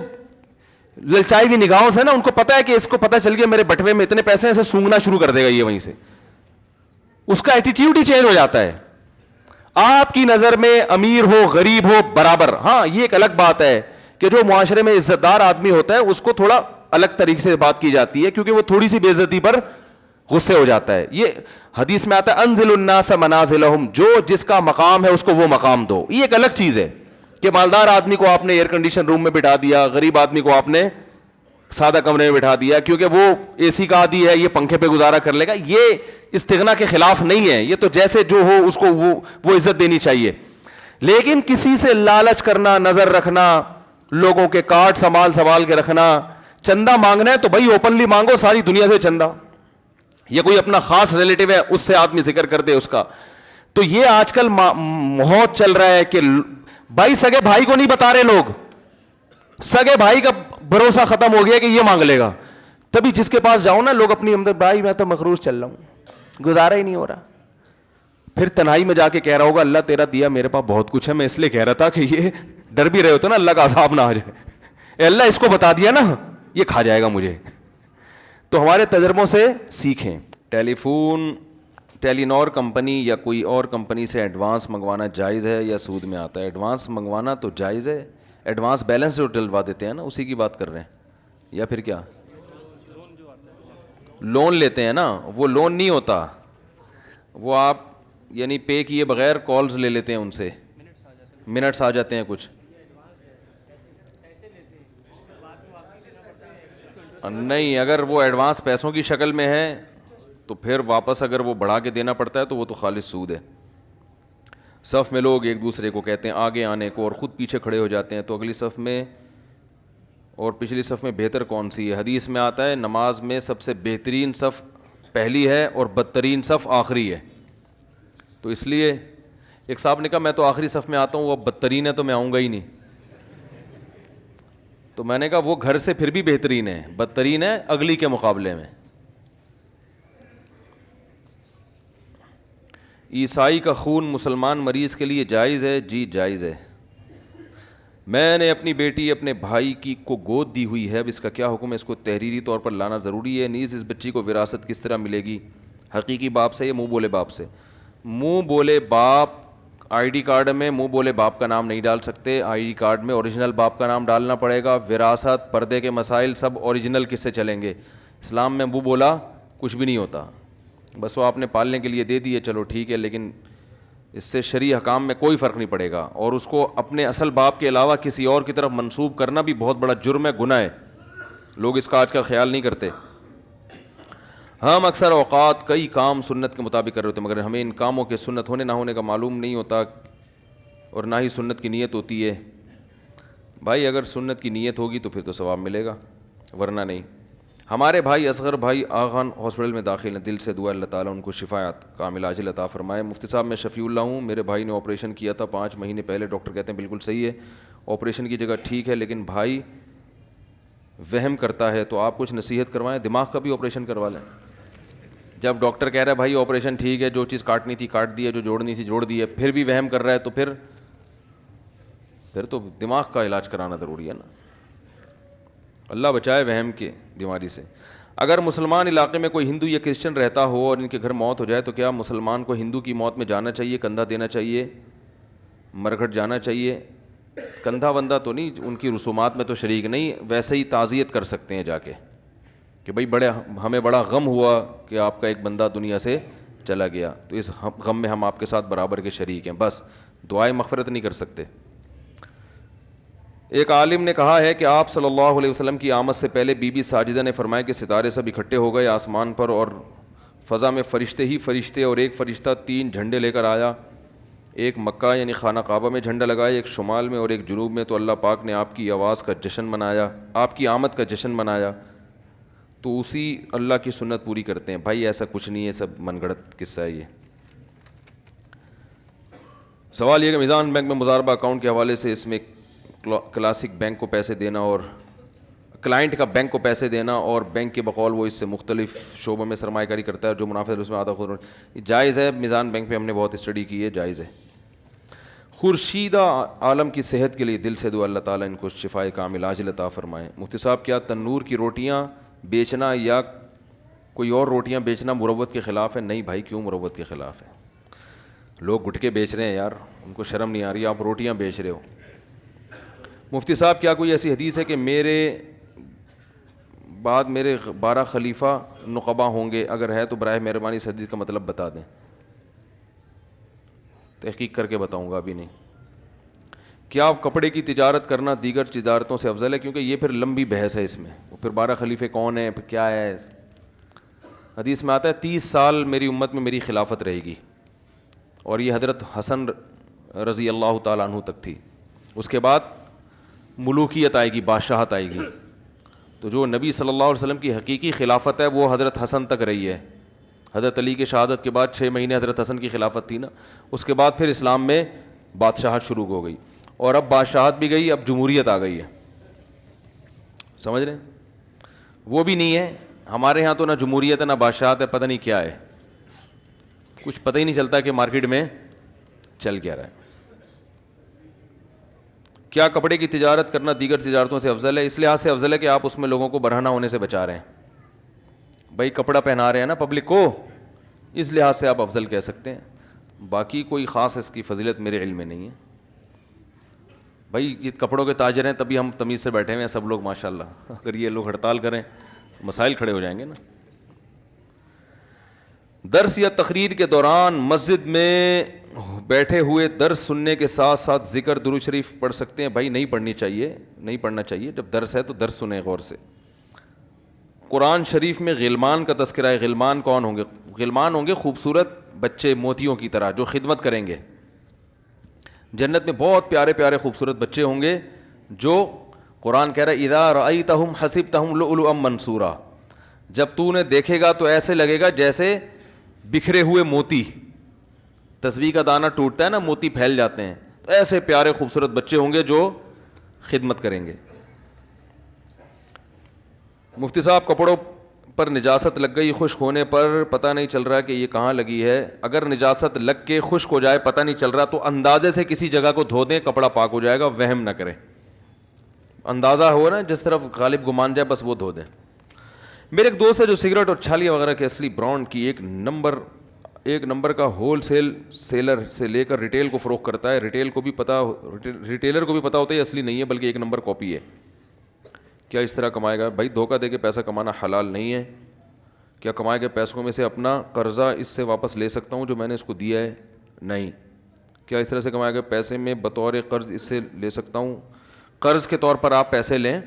للچائی ہوئی نگاہوں سے نا, ان کو پتا ہے کہ اس کو پتا چل گیا میرے بٹوے میں اتنے پیسے ہیں, ایسے سونگنا شروع کر دے گا یہ وہیں سے. اس کا ایٹیٹیوڈ ہی چینج ہو جاتا ہے. آپ کی نظر میں امیر ہو غریب ہو برابر. ہاں یہ ایک الگ بات ہے کہ جو معاشرے میں عزت دار آدمی ہوتا ہے اس کو تھوڑا الگ طریقے سے بات کی جاتی ہے, کیونکہ وہ تھوڑی سی بے عزتی پر غصے ہو جاتا ہے. یہ حدیث میں آتا ہے انزل الناس منازلہم, جو جس کا مقام ہے اس کو وہ مقام دو. یہ ایک الگ چیز ہے کہ مالدار آدمی کو آپ نے ایئر کنڈیشن روم میں بٹھا دیا, غریب آدمی کو آپ نے سادہ کمرے میں بٹھا دیا کیونکہ وہ اے سی کا عادی ہے, یہ پنکھے پہ گزارا کر لے گا. یہ استغنا کے خلاف نہیں ہے, یہ تو جیسے جو ہو اس کو وہ عزت دینی چاہیے. لیکن کسی سے لالچ کرنا, نظر رکھنا, لوگوں کے کارڈ سنبھال کے رکھنا, چندہ مانگنا ہے تو بھائی اوپنلی مانگو ساری دنیا سے چندہ. یہ کوئی اپنا خاص ریلیٹو ہے اس سے آدمی ذکر کر دے اس کا. تو یہ آج کل ماحول چل رہا ہے کہ بھائی سگے بھائی کو نہیں بتا رہے لوگ, سگے بھائی کا بھروسہ ختم ہو گیا کہ یہ مانگ لے گا. تبھی جس کے پاس جاؤ نا لوگ اپنی اندر, بھائی میں تو مخروج چل رہا ہوں, گزارا ہی نہیں ہو رہا. پھر تنہائی میں جا کے کہہ رہا ہوگا اللہ تیرا دیا میرے پاس بہت کچھ ہے, میں اس لیے کہہ رہا تھا کہ یہ ڈر بھی رہے ہوتے نا اللہ کا عذاب نہ آ جائے, اے اللہ اس کو بتا دیا نا یہ کھا جائے گا مجھے. تو ہمارے تجربوں سے سیکھیں. ٹیلی نور کمپنی یا کوئی اور کمپنی سے ایڈوانس منگوانا جائز ہے یا سود میں آتا ہے؟ ایڈوانس منگوانا تو جائز ہے. ایڈوانس بیلنس جو ڈلوا دیتے ہیں نا اسی کی بات کر رہے ہیں, یا پھر کیا لون لیتے ہیں نا, وہ لون نہیں ہوتا, وہ آپ یعنی پے کیے بغیر کالز لے لیتے ہیں ان سے, منٹس آ جاتے ہیں کچھ. نہیں, اگر وہ ایڈوانس پیسوں کی شکل میں ہے تو پھر واپس اگر وہ بڑھا کے دینا پڑتا ہے تو وہ تو خالص سود ہے. صف میں لوگ ایک دوسرے کو کہتے ہیں آگے آنے کو اور خود پیچھے کھڑے ہو جاتے ہیں, تو اگلی صف میں اور پچھلی صف میں بہتر کون سی ہے؟ حدیث میں آتا ہے نماز میں سب سے بہترین صف پہلی ہے اور بدترین صف آخری ہے. تو اس لیے ایک صاحب نے کہا میں تو آخری صف میں آتا ہوں, وہ بدترین ہے تو میں آؤں گا ہی نہیں. تو میں نے کہا وہ گھر سے پھر بھی بہترین ہے, بدترین ہے اگلی کے مقابلے میں. عیسائی کا خون مسلمان مریض کے لیے جائز ہے؟ جی جائز ہے. میں نے اپنی بیٹی اپنے بھائی کی کو گود دی ہوئی ہے, اب اس کا کیا حکم ہے؟ اس کو تحریری طور پر لانا ضروری ہے؟ نیز اس بچی کو وراثت کس طرح ملے گی؟ حقیقی باپ سے یا منہ بولے باپ سے؟ منہ بولے باپ آئی ڈی کارڈ میں منہ بولے باپ کا نام نہیں ڈال سکتے, آئی ڈی کارڈ میں اوریجنل باپ کا نام ڈالنا پڑے گا. وراثت پردے کے مسائل سب اوریجنل کس سے چلیں گے؟ اسلام میں منہ بولا کچھ بھی نہیں ہوتا, بس وہ آپ نے پالنے کے لیے دے دیے چلو ٹھیک ہے, لیکن اس سے شرعی حکام میں کوئی فرق نہیں پڑے گا. اور اس کو اپنے اصل باپ کے علاوہ کسی اور کی طرف منسوب کرنا بھی بہت بڑا جرم ہے, گناہ ہے. لوگ اس کا آج کل خیال نہیں کرتے. ہم اکثر اوقات کئی کام سنت کے مطابق کر رہے ہوتے ہیں, مگر ہمیں ان کاموں کے سنت ہونے نہ ہونے کا معلوم نہیں ہوتا اور نہ ہی سنت کی نیت ہوتی ہے. بھائی اگر سنت کی نیت ہوگی تو پھر تو ثواب ملے گا, ورنہ نہیں. ہمارے بھائی اصغر بھائی آغان ہاسپٹل میں داخل ہیں, دل سے دعا اللہ تعالیٰ ان کو شفایات کامل عاجل عطا فرمائے. مفتی صاحب میں شفیع اللہ ہوں, میرے بھائی نے آپریشن کیا تھا 5 مہینے پہلے, ڈاکٹر کہتے ہیں بالکل صحیح ہے, آپریشن کی جگہ ٹھیک ہے, لیکن بھائی وہم کرتا ہے, تو آپ کچھ نصیحت کروائیں, دماغ کا بھی آپریشن کروا لیں. جب ڈاکٹر کہہ رہا ہے بھائی آپریشن ٹھیک ہے, جو چیز کاٹنی تھی کاٹ دی ہے, جو جوڑنی تھی جوڑ دی ہے, پھر بھی وہم کر رہا ہے, تو پھر تو دماغ کا علاج کرانا ضروری ہے نا. اللہ بچائے وہم کی بیماری سے. اگر مسلمان علاقے میں کوئی ہندو یا کرسچن رہتا ہو اور ان کے گھر موت ہو جائے تو کیا مسلمان کو ہندو کی موت میں جانا چاہیے, کندھا دینا چاہیے, مرگھٹ جانا چاہیے؟ کندھا وندھا تو نہیں, ان کی رسومات میں تو شریک نہیں, ویسے ہی تعزیت کر سکتے ہیں جا کے کہ بھائی ہمیں بڑا غم ہوا کہ آپ کا ایک بندہ دنیا سے چلا گیا, تو اس غم میں ہم آپ کے ساتھ برابر کے شریک ہیں, بس دعائیں مغفرت نہیں کر سکتے. ایک عالم نے کہا ہے کہ آپ صلی اللہ علیہ وسلم کی آمد سے پہلے بی بی ساجدہ نے فرمایا کہ ستارے سب اکٹھے ہو گئے آسمان پر, اور فضا میں فرشتے ہی فرشتے, اور ایک فرشتہ 3 جھنڈے لے کر آیا, ایک مکہ یعنی خانہ کعبہ میں جھنڈا لگایا, ایک شمال میں اور ایک جنوب میں. تو اللہ پاک نے آپ کی آواز کا جشن منایا, آپ کی آمد کا جشن منایا. تو اسی اللہ کی سنت پوری کرتے ہیں. بھائی ایسا کچھ نہیں ہے, سب من گھڑت قصہ ہے یہ. سوال یہ کہ میزان بینک میں مضاربہ اکاؤنٹ کے حوالے سے اس میں کلاسک بینک کو پیسے دینا اور کلائنٹ کا بینک کو پیسے دینا اور بینک کے بقول وہ اس سے مختلف شعبوں میں سرمایہ کاری کرتا ہے اور جو منافع ہے اس میں آدھا خود جائز ہے. میزان بینک پہ ہم نے بہت اسٹڈی کی ہے, جائز ہے. خورشیدہ عالم کی صحت کے لیے دل سے دعا, اللہ تعالیٰ ان کو شفائے کامل عاجل عطا فرمائے. مفتی صاحب کیا تنور کی روٹیاں بیچنا یا کوئی اور روٹیاں بیچنا مروت کے خلاف ہے؟ نہیں بھائی, کیوں مروت کے خلاف ہے؟ لوگ گٹکے بیچ رہے ہیں یار, ان کو شرم نہیں آ رہی, آپ روٹیاں بیچ رہے ہو. مفتی صاحب کیا کوئی ایسی حدیث ہے کہ میرے بعد میرے 12 خلیفہ نقبہ ہوں گے؟ اگر ہے تو براہ مہربانی اس حدیث کا مطلب بتا دیں. تحقیق کر کے بتاؤں گا, ابھی نہیں. کیا کپڑے کی تجارت کرنا دیگر تجارتوں سے افضل ہے؟ کیونکہ یہ پھر لمبی بحث ہے اس میں, پھر 12 خلیفے کون ہیں, پھر کیا ہے. حدیث میں آتا ہے 30 سال میری امت میں میری خلافت رہے گی, اور یہ حضرت حسن رضی اللہ تعالیٰ عنہ تک تھی. اس کے بعد ملوکیت آئے گی, بادشاہت آئے گی. تو جو نبی صلی اللہ علیہ وسلم کی حقیقی خلافت ہے وہ حضرت حسن تک رہی ہے. حضرت علی کے شہادت کے بعد 6 مہینے حضرت حسن کی خلافت تھی نا, اس کے بعد پھر اسلام میں بادشاہت شروع ہو گئی, اور اب بادشاہت بھی گئی, اب جمہوریت آ گئی ہے. سمجھ رہے ہیں؟ وہ بھی نہیں ہے ہمارے ہاں, تو نہ جمہوریت ہے نہ بادشاہت ہے, پتہ نہیں کیا ہے, کچھ پتہ ہی نہیں چلتا کہ مارکیٹ میں چل کیا رہا ہے. کیا کپڑے کی تجارت کرنا دیگر تجارتوں سے افضل ہے؟ اس لحاظ سے افضل ہے کہ آپ اس میں لوگوں کو برہنہ ہونے سے بچا رہے ہیں. بھائی کپڑا پہنا رہے ہیں نا پبلک کو, اس لحاظ سے آپ افضل کہہ سکتے ہیں, باقی کوئی خاص اس کی فضیلت میرے علم میں نہیں ہے. بھائی یہ کپڑوں کے تاجر ہیں تبھی ہم تمیز سے بیٹھے ہوئے ہیں سب لوگ ماشاءاللہ, اگر یہ لوگ ہڑتال کریں مسائل کھڑے ہو جائیں گے نا. درس یا تقریر کے دوران مسجد میں بیٹھے ہوئے درس سننے کے ساتھ ساتھ ذکر درود شریف پڑھ سکتے ہیں؟ بھائی نہیں پڑھنی چاہیے, نہیں پڑھنا چاہیے. جب درس ہے تو درس سنیں غور سے. قرآن شریف میں غلمان کا تذکرہ ہے, غلمان کون ہوں گے؟ غلمان ہوں گے خوبصورت بچے موتیوں کی طرح جو خدمت کریں گے. جنت میں بہت پیارے پیارے خوبصورت بچے ہوں گے جو قرآن کہہ رہا ہے اذا رأیتہم حسبتہم لؤلؤا منثورا, جب تو نے دیکھے گا تو ایسے لگے گا جیسے بکھرے ہوئے موتی, تسبیح کا دانہ ٹوٹتا ہے نا, موتی پھیل جاتے ہیں, تو ایسے پیارے خوبصورت بچے ہوں گے جو خدمت کریں گے. مفتی صاحب کپڑوں پر نجاست لگ گئی, خشک ہونے پر پتہ نہیں چل رہا کہ یہ کہاں لگی ہے. اگر نجاست لگ کے خشک ہو جائے پتہ نہیں چل رہا تو اندازے سے کسی جگہ کو دھو دیں, کپڑا پاک ہو جائے گا, وہم نہ کریں. اندازہ ہو نا جس طرف غالب گمان جائے بس وہ دھو دیں. میرے ایک دوست ہے جو سگریٹ اور چھالیاں وغیرہ کے اصلی برانڈ کی ایک نمبر کا ہول سیلر سے لے کر ریٹیل کو فروخت کرتا ہے. ریٹیلر کو بھی پتہ ہوتا ہے یہ اصلی نہیں ہے بلکہ 1 نمبر کاپی ہے. کیا اس طرح کمائے گا؟ بھائی دھوکہ دے کے پیسہ کمانا حلال نہیں ہے. کیا کمائے گئے پیسوں میں سے اپنا قرضہ اس سے واپس لے سکتا ہوں جو میں نے اس کو دیا ہے؟ نہیں. کیا اس طرح سے کمائے گئے پیسے میں بطور قرض اس سے لے سکتا ہوں؟ قرض کے طور پر آپ پیسے لیں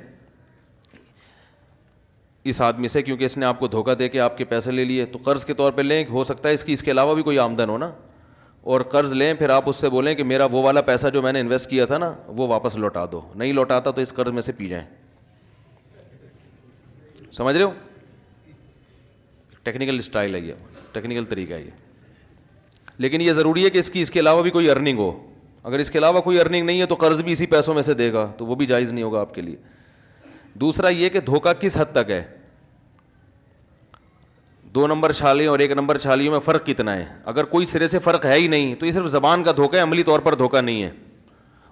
اس آدمی سے, کیونکہ اس نے آپ کو دھوکہ دے کے آپ کے پیسے لے لیے, تو قرض کے طور پہ لیں. ہو سکتا ہے اس کے علاوہ بھی کوئی آمدن ہو نا, اور قرض لیں پھر آپ اس سے بولیں کہ میرا وہ والا پیسہ جو میں نے انویسٹ کیا تھا نا وہ واپس لوٹا دو. نہیں لوٹاتا تو اس قرض میں سے پی جائیں. سمجھ رہے ہو؟ ٹیکنیکل اسٹائل ہے یہ, ٹیکنیکل طریقہ ہے یہ. لیکن یہ ضروری ہے کہ اس کے علاوہ بھی کوئی ارننگ ہو. اگر اس کے علاوہ کوئی ارننگ نہیں ہے تو قرض بھی اسی پیسوں میں سے دے گا, تو وہ بھی جائز نہیں ہوگا آپ کے لیے. دوسرا یہ کہ دھوکہ کس حد تک ہے, 2 نمبر چھالیاں اور 1 نمبر چھالیوں میں فرق کتنا ہے؟ اگر کوئی سرے سے فرق ہے ہی نہیں تو یہ صرف زبان کا دھوکہ ہے, عملی طور پر دھوکہ نہیں ہے.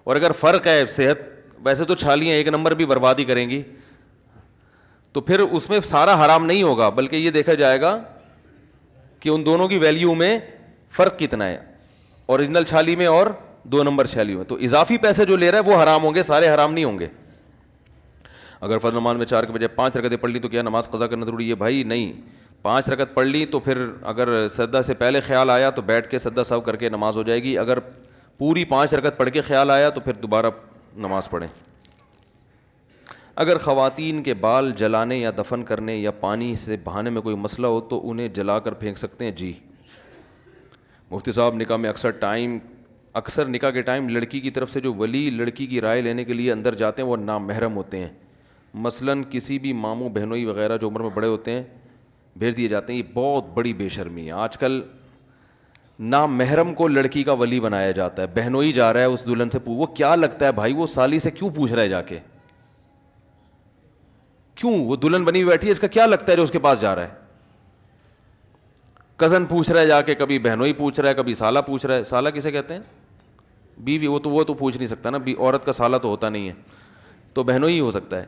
اور اگر فرق ہے صحت, ویسے تو چھالیاں 1 نمبر بھی بربادی کریں گی, تو پھر اس میں سارا حرام نہیں ہوگا بلکہ یہ دیکھا جائے گا کہ ان دونوں کی ویلیو میں فرق کتنا ہے, اوریجنل چھالی میں اور 2 نمبر چھالی میں. تو اضافی پیسے جو لے رہا ہے وہ حرام ہوں گے, سارے حرام نہیں ہوں گے. اگر فرض نماز میں 4 کے بجائے 5 رکعتیں پڑھ لی تو کیا نماز قضا کرنا ضروری ہے؟ بھائی نہیں, 5 رکعت پڑھ لی تو پھر اگر سجدہ سے پہلے خیال آیا تو بیٹھ کے سجدہ سہو کر کے نماز ہو جائے گی. اگر پوری 5 رکعت پڑھ کے خیال آیا تو پھر دوبارہ نماز پڑھیں. اگر خواتین کے بال جلانے یا دفن کرنے یا پانی سے بہانے میں کوئی مسئلہ ہو تو انہیں جلا کر پھینک سکتے ہیں؟ جی. مفتی صاحب نکاح میں اکثر نکاح کے ٹائم لڑکی کی طرف سے جو ولی لڑکی کی رائے لینے کے لیے اندر جاتے ہیں وہ نامحرم ہوتے ہیں, مثلاً کسی بھی ماموں بہنوئی وغیرہ جو عمر میں بڑے ہوتے ہیں بھیج دیے جاتے ہیں. یہ بہت بڑی بے شرمی ہے. آج کل نامحرم کو لڑکی کا ولی بنایا جاتا ہے. بہنوئی جا رہا ہے اس دلہن سے, وہ کیا لگتا ہے بھائی, وہ سالی سے کیوں پوچھ رہا ہے جا کے, کیوں, وہ دلہن بنی بیٹھی ہے, اس کا کیا لگتا ہے جو اس کے پاس جا رہا ہے. کزن پوچھ رہا ہے جا کے, کبھی بہنوئی پوچھ رہا ہے, کبھی سالہ پوچھ رہا ہے. سالہ کسے کہتے ہیں؟ بیوی. وہ تو پوچھ نہیں سکتا نا, عورت کا سالہ تو ہوتا نہیں ہے, تو بہنوئی ہی ہو سکتا ہے.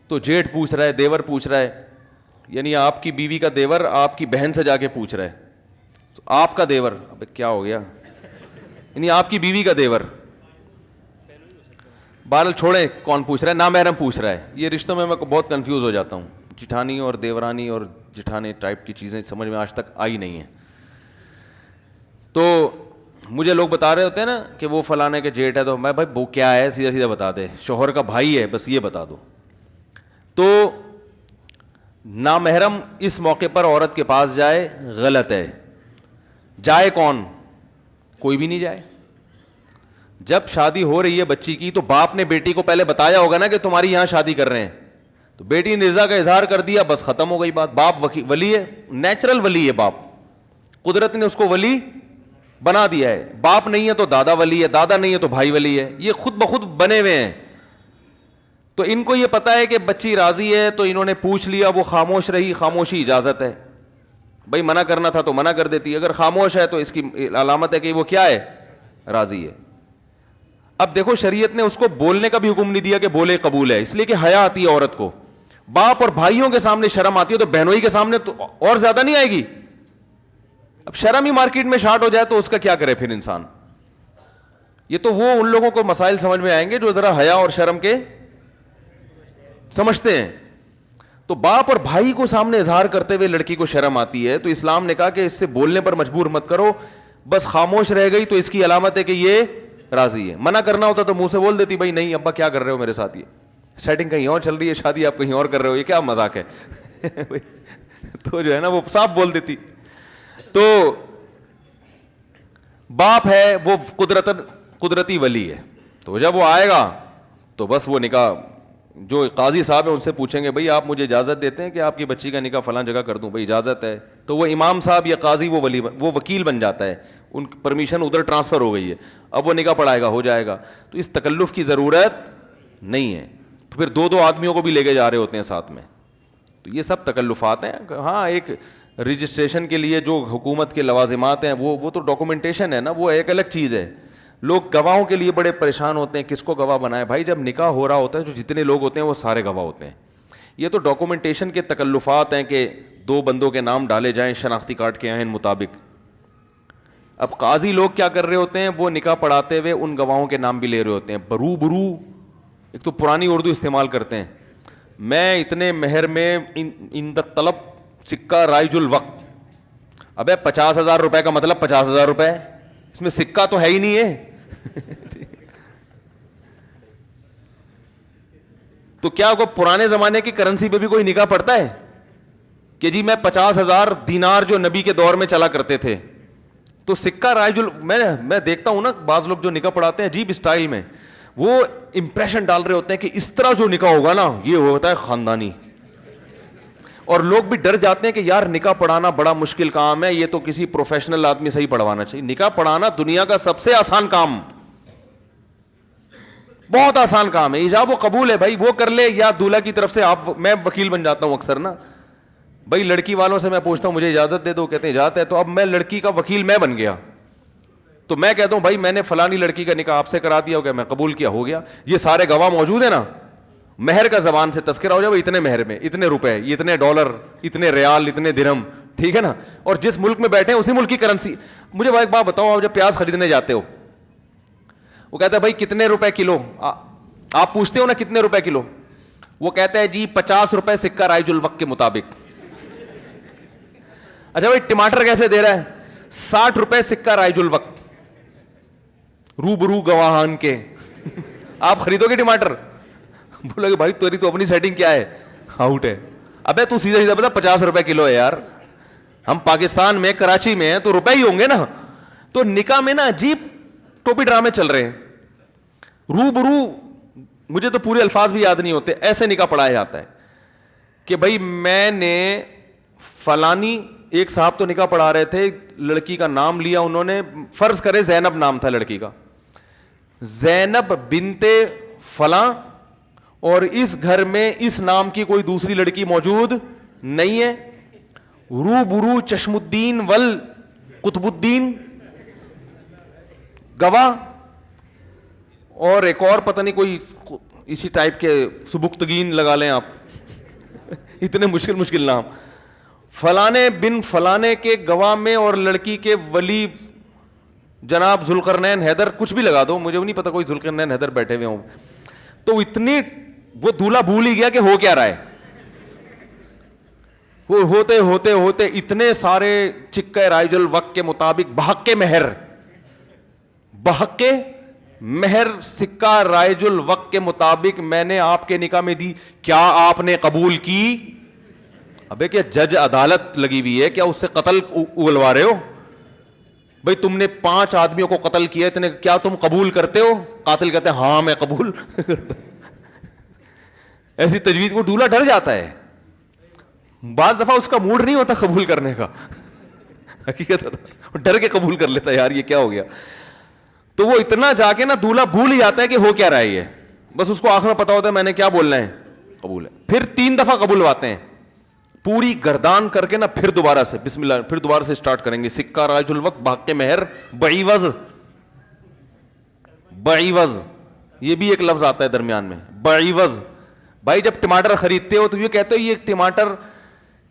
تو جیٹھ پوچھ رہا ہے, دیور پوچھ رہا ہے, یعنی آپ کی بیوی کا دیور آپ کی بہن سے جا کے پوچھ رہا ہے, آپ کا دیور, ابے کیا ہو گیا, یعنی آپ کی بیوی کا دیور. بہرحال چھوڑیں کون پوچھ رہا ہے, نامحرم پوچھ رہا ہے. یہ رشتوں میں بہت کنفیوز ہو جاتا ہوں, جٹھانی اور دیورانی اور جٹھانے ٹائپ کی چیزیں سمجھ میں آج تک آئی نہیں ہیں. تو مجھے لوگ بتا رہے ہوتے ہیں نا کہ وہ فلانے کے جیٹ ہے, تو میں بھائی وہ کیا ہے, سیدھا سیدھا بتا دے, شوہر کا بھائی ہے, بس یہ بتا دو. تو نامحرم اس موقع پر عورت کے پاس جائے غلط ہے. جائے کون؟ کوئی بھی نہیں جائے. جب شادی ہو رہی ہے بچی کی, تو باپ نے بیٹی کو پہلے بتایا ہوگا نا کہ تمہاری یہاں شادی کر رہے ہیں, تو بیٹی نے رضا کا اظہار کر دیا, بس ختم ہو گئی بات. باپ ولی ہے, نیچرل ولی ہے باپ, قدرت نے اس کو ولی بنا دیا ہے. باپ نہیں ہے تو دادا ولی ہے, دادا نہیں ہے تو بھائی ولی ہے, یہ خود بخود بنے ہوئے ہیں. تو ان کو یہ پتا ہے کہ بچی راضی ہے, تو انہوں نے پوچھ لیا, وہ خاموش رہی, خاموشی اجازت ہے. بھائی منع کرنا تھا تو منع کر دیتی, اگر خاموش ہے تو اس کی علامت ہے کہ وہ کیا ہے, راضی ہے. اب دیکھو شریعت نے اس کو بولنے کا بھی حکم نہیں دیا کہ بولے قبول ہے, اس لیے کہ حیا آتی ہے عورت کو. باپ اور بھائیوں کے سامنے شرم آتی ہے, تو بہنوئی کے سامنے تو اور زیادہ نہیں آئے گی. اب شرم ہی مارکیٹ میں شارٹ ہو جائے تو اس کا کیا کرے پھر انسان. یہ تو وہ ان لوگوں کو مسائل سمجھ میں آئیں گے جو ذرا حیا اور شرم کے سمجھتے ہیں. تو باپ اور بھائی کو سامنے اظہار کرتے ہوئے لڑکی کو شرم آتی ہے, تو اسلام نے کہا کہ اس سے بولنے پر مجبور مت کرو, بس خاموش رہ گئی تو اس کی علامت ہے کہ یہ راضی ہے. منع کرنا ہوتا تو منہ سے بول دیتی, بھائی نہیں ابا کیا کر رہے ہو میرے ساتھ, یہ سیٹنگ کہیں اور چل رہی ہے, شادی آپ کہیں اور کر رہے ہو, یہ کیا مذاق ہے. تو جو ہے نا وہ صاف بول دیتی. تو باپ ہے وہ قدرتی ولی ہے, تو جب وہ آئے گا تو بس وہ نکاح, جو قاضی صاحب ہیں ان سے پوچھیں گے, بھئی آپ مجھے اجازت دیتے ہیں کہ آپ کی بچی کا نکاح فلاں جگہ کر دوں؟ بھئی اجازت ہے. تو وہ امام صاحب یا قاضی وہ وکیل بن جاتا ہے, ان کی پرمیشن ادھر ٹرانسفر ہو گئی ہے, اب وہ نکاح پڑھائے گا, ہو جائے گا. تو اس تکلف کی ضرورت نہیں ہے. تو پھر دو آدمیوں کو بھی لے کے جا رہے ہوتے ہیں ساتھ میں, تو یہ سب تکلفات ہیں. ہاں ایک رجسٹریشن کے لیے جو حکومت کے لوازمات ہیں وہ تو ڈاکومنٹیشن ہے نا, وہ ایک الگ چیز ہے. لوگ گواہوں کے لیے بڑے پریشان ہوتے ہیں, کس کو گواہ بنائے. بھائی جب نکاح ہو رہا ہوتا ہے جو جتنے لوگ ہوتے ہیں وہ سارے گواہ ہوتے ہیں. یہ تو ڈاکومنٹیشن کے تکلفات ہیں کہ 2 بندوں کے نام ڈالے جائیں شناختی کارڈ کے عین مطابق. اب قاضی لوگ کیا کر رہے ہوتے ہیں, وہ نکاح پڑھاتے ہوئے ان گواہوں کے نام بھی لے رہے ہوتے ہیں. برو ایک تو پرانی اردو استعمال کرتے ہیں, میں اتنے مہر میں ان طلب سکہ رائج الوقت. ابے 50,000 روپے کا مطلب 50,000 روپے, اس میں سکہ تو ہے ہی نہیں ہے. تو کیا کو پرانے زمانے کی کرنسی پہ بھی کوئی نکاح پڑتا ہے کہ جی میں 50,000 دینار جو نبی کے دور میں چلا کرتے تھے, تو سکہ میں دیکھتا ہوں نا بعض لوگ جو نکاح پڑھاتے ہیں عجیب اسٹائل میں, وہ امپریشن ڈال رہے ہوتے ہیں کہ اس طرح جو نکاح ہوگا نا یہ ہوتا ہے خاندانی. اور لوگ بھی ڈر جاتے ہیں کہ یار نکاح پڑھانا بڑا مشکل کام ہے, یہ تو کسی پروفیشنل آدمی سے ہی پڑھوانا چاہیے. نکاح پڑھانا دنیا کا سب سے آسان کام, بہت آسان کام ہے. ایجاب و قبول ہے بھائی, وہ کر لے, یا دولہا کی طرف سے میں وکیل بن جاتا ہوں اکثر نا. بھائی لڑکی والوں سے میں پوچھتا ہوں مجھے اجازت دے دو, کہتے ہیں اجازت ہے. تو اب میں لڑکی کا وکیل میں بن گیا, تو میں کہتا ہوں بھائی میں نے فلانی لڑکی کا نکاح آپ سے کرا دیا, ہو گیا, میں قبول کیا, ہو گیا. یہ سارے گواہ موجود ہیں نا, مہر کا زبان سے تذکرہ ہو جائے, اتنے مہر میں اتنے روپے, اتنے ڈالر, اتنے ریال, اتنے درہم, ٹھیک ہے نا. اور جس ملک میں بیٹھے ہیں اسی ملک کی کرنسی. مجھے ایک بات بتاؤ, آپ جب پیاز خریدنے جاتے ہو, وہ کہتا ہے بھائی کتنے روپے کلو, آپ پوچھتے ہو نا کتنے روپے کلو, وہ کہتا ہے جی 50 روپے سکہ رائج الوقت کے مطابق. اچھا بھائی ٹماٹر کیسے دے رہا ہے, 60 روپے سکہ رائج الوقت, روبرو گواہان کے. آپ خریدو گے ٹماٹر؟ بولو کہ بھائی تیری تو اپنی سیٹنگ کیا ہے, آؤٹ ہے. ابے تو سیدھا سیدھا بتا 50 روپے کلو ہے یار, ہم پاکستان میں کراچی میں ہیں تو روپے ہی ہوں گے نا. تو نکاح میں نا عجیب ٹوپی ڈرامے چل رہے ہیں. روبرو, مجھے تو پورے الفاظ بھی یاد نہیں ہوتے, ایسے نکاح پڑھایا جاتا ہے کہ بھائی میں نے فلانی ایک صاحب تو نکاح پڑھا رہے تھے, لڑکی کا نام لیا انہوں نے, فرض کرے زینب نام تھا لڑکی کا, زینب بنت فلاں, اور اس گھر میں اس نام کی کوئی دوسری لڑکی موجود نہیں ہے, روبرو چشم الدین ول قطب الدین گواہ, اور ایک اور پتہ نہیں کوئی اسی ٹائپ کے سبکتگین لگا لیں آپ, اتنے مشکل نام, فلانے بن فلانے کے گواہ میں, اور لڑکی کے ولی جناب ذوالقرنین حیدر, کچھ بھی لگا دو, مجھے نہیں پتا کوئی ذوالقرنین حیدر بیٹھے ہوئے ہوں. تو اتنی وہ دولہا بھول ہی گیا کہ ہو کیا رہا ہے. وہ ہوتے ہوتے ہوتے اتنے سارے چکہ رائج الوقت کے مطابق بحق مہر سکہ رائج الوقت کے مطابق میں نے آپ کے نکاح میں دی, کیا آپ نے قبول کی؟ ابے کیا جج عدالت لگی ہوئی ہے کیا, اس سے قتل اگلوا رہے ہو؟ بھئی تم نے 5 آدمیوں کو قتل کیا, اتنے کیا تم قبول کرتے ہو؟ قاتل کہتے ہیں ہاں میں قبول کرتا. ایسی تجویز کو دولہا ڈر جاتا ہے, بعض دفعہ اس کا موڈ نہیں ہوتا قبول کرنے کا, حقیقت ڈر کے قبول کر لیتا ہے, یار یہ کیا ہو گیا. تو وہ اتنا جا کے نا دولہا بھول ہی جاتا ہے کہ ہو کیا رہا ہے یہ, بس اس کو آخر میں پتا ہوتا ہے میں نے کیا بولنا ہے, قبول ہے. پھر 3 دفعہ قبولواتے ہیں, پوری گردان کر کے نا, پھر دوبارہ سے بسم اللہ, پھر دوبارہ سے اسٹارٹ کریں گے, سکہ راج الوقت بحق مہر بعیوض, یہ بھی ایک لفظ آتا ہے درمیان میں, بعیوض. بھائی جب ٹماٹر خریدتے ہو تو یہ کہتے ہو یہ ٹماٹر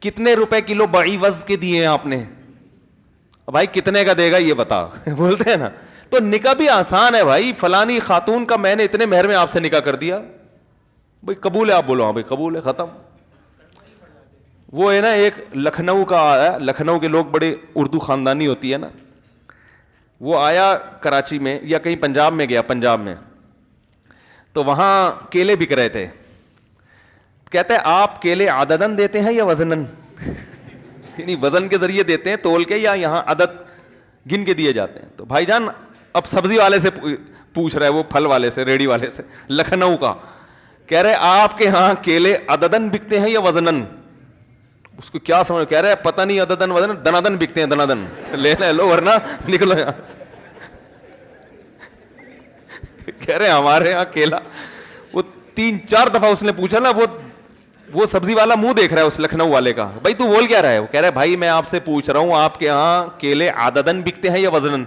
کتنے روپے کلو بعیوض کے دیے ہیں آپ نے, بھائی کتنے کا دے گا یہ بتا, بولتے ہیں نا. تو نکاح بھی آسان ہے بھائی, فلانی خاتون کا میں نے اتنے مہر میں آپ سے نکاح کر دیا, بھائی قبول ہے, آپ بولو ہاں بھائی قبول ہے, ختم. وہ ہے نا ایک لکھنؤ کا آیا, لکھنؤ کے لوگ بڑے اردو خاندانی ہوتی ہے نا, وہ آیا کراچی میں یا کہیں پنجاب میں گیا, پنجاب میں, تو وہاں کیلے بک رہے تھے. کہتے ہیں آپ کیلے عددن دیتے ہیں یا وزنن, یعنی وزن کے ذریعے دیتے ہیں تول کے, یا یہاں عدد گن کے دیے جاتے ہیں. تو بھائی جان اب سبزی والے سے پوچھ رہا ہے, وہ پھل والے سے, ریڑھی والے سے, لکھنؤ کا, کہہ رہے آپ کے ہاں کیلے عددن بکتے ہیں یا وزنن. اس کو کیا سمجھ, کہہ رہے پتہ نہیں عددن وزن, دنادن بکتے ہیں, دنادن لینا لو ورنہ نکلو یہاں سے. کہہ رہے ہمارے یہاں کیلا, وہ 3-4 دفعہ اس نے پوچھا نا, وہ سبزی والا منہ دیکھ رہا ہے اس لکھنؤ والے کا, بھائی تو بول کیا رہا ہے؟ وہ کہہ رہا ہے بھائی میں آپ سے پوچھ رہا ہوں آپ کے یہاں کیلے عددن بکتے ہیں یا وزنن.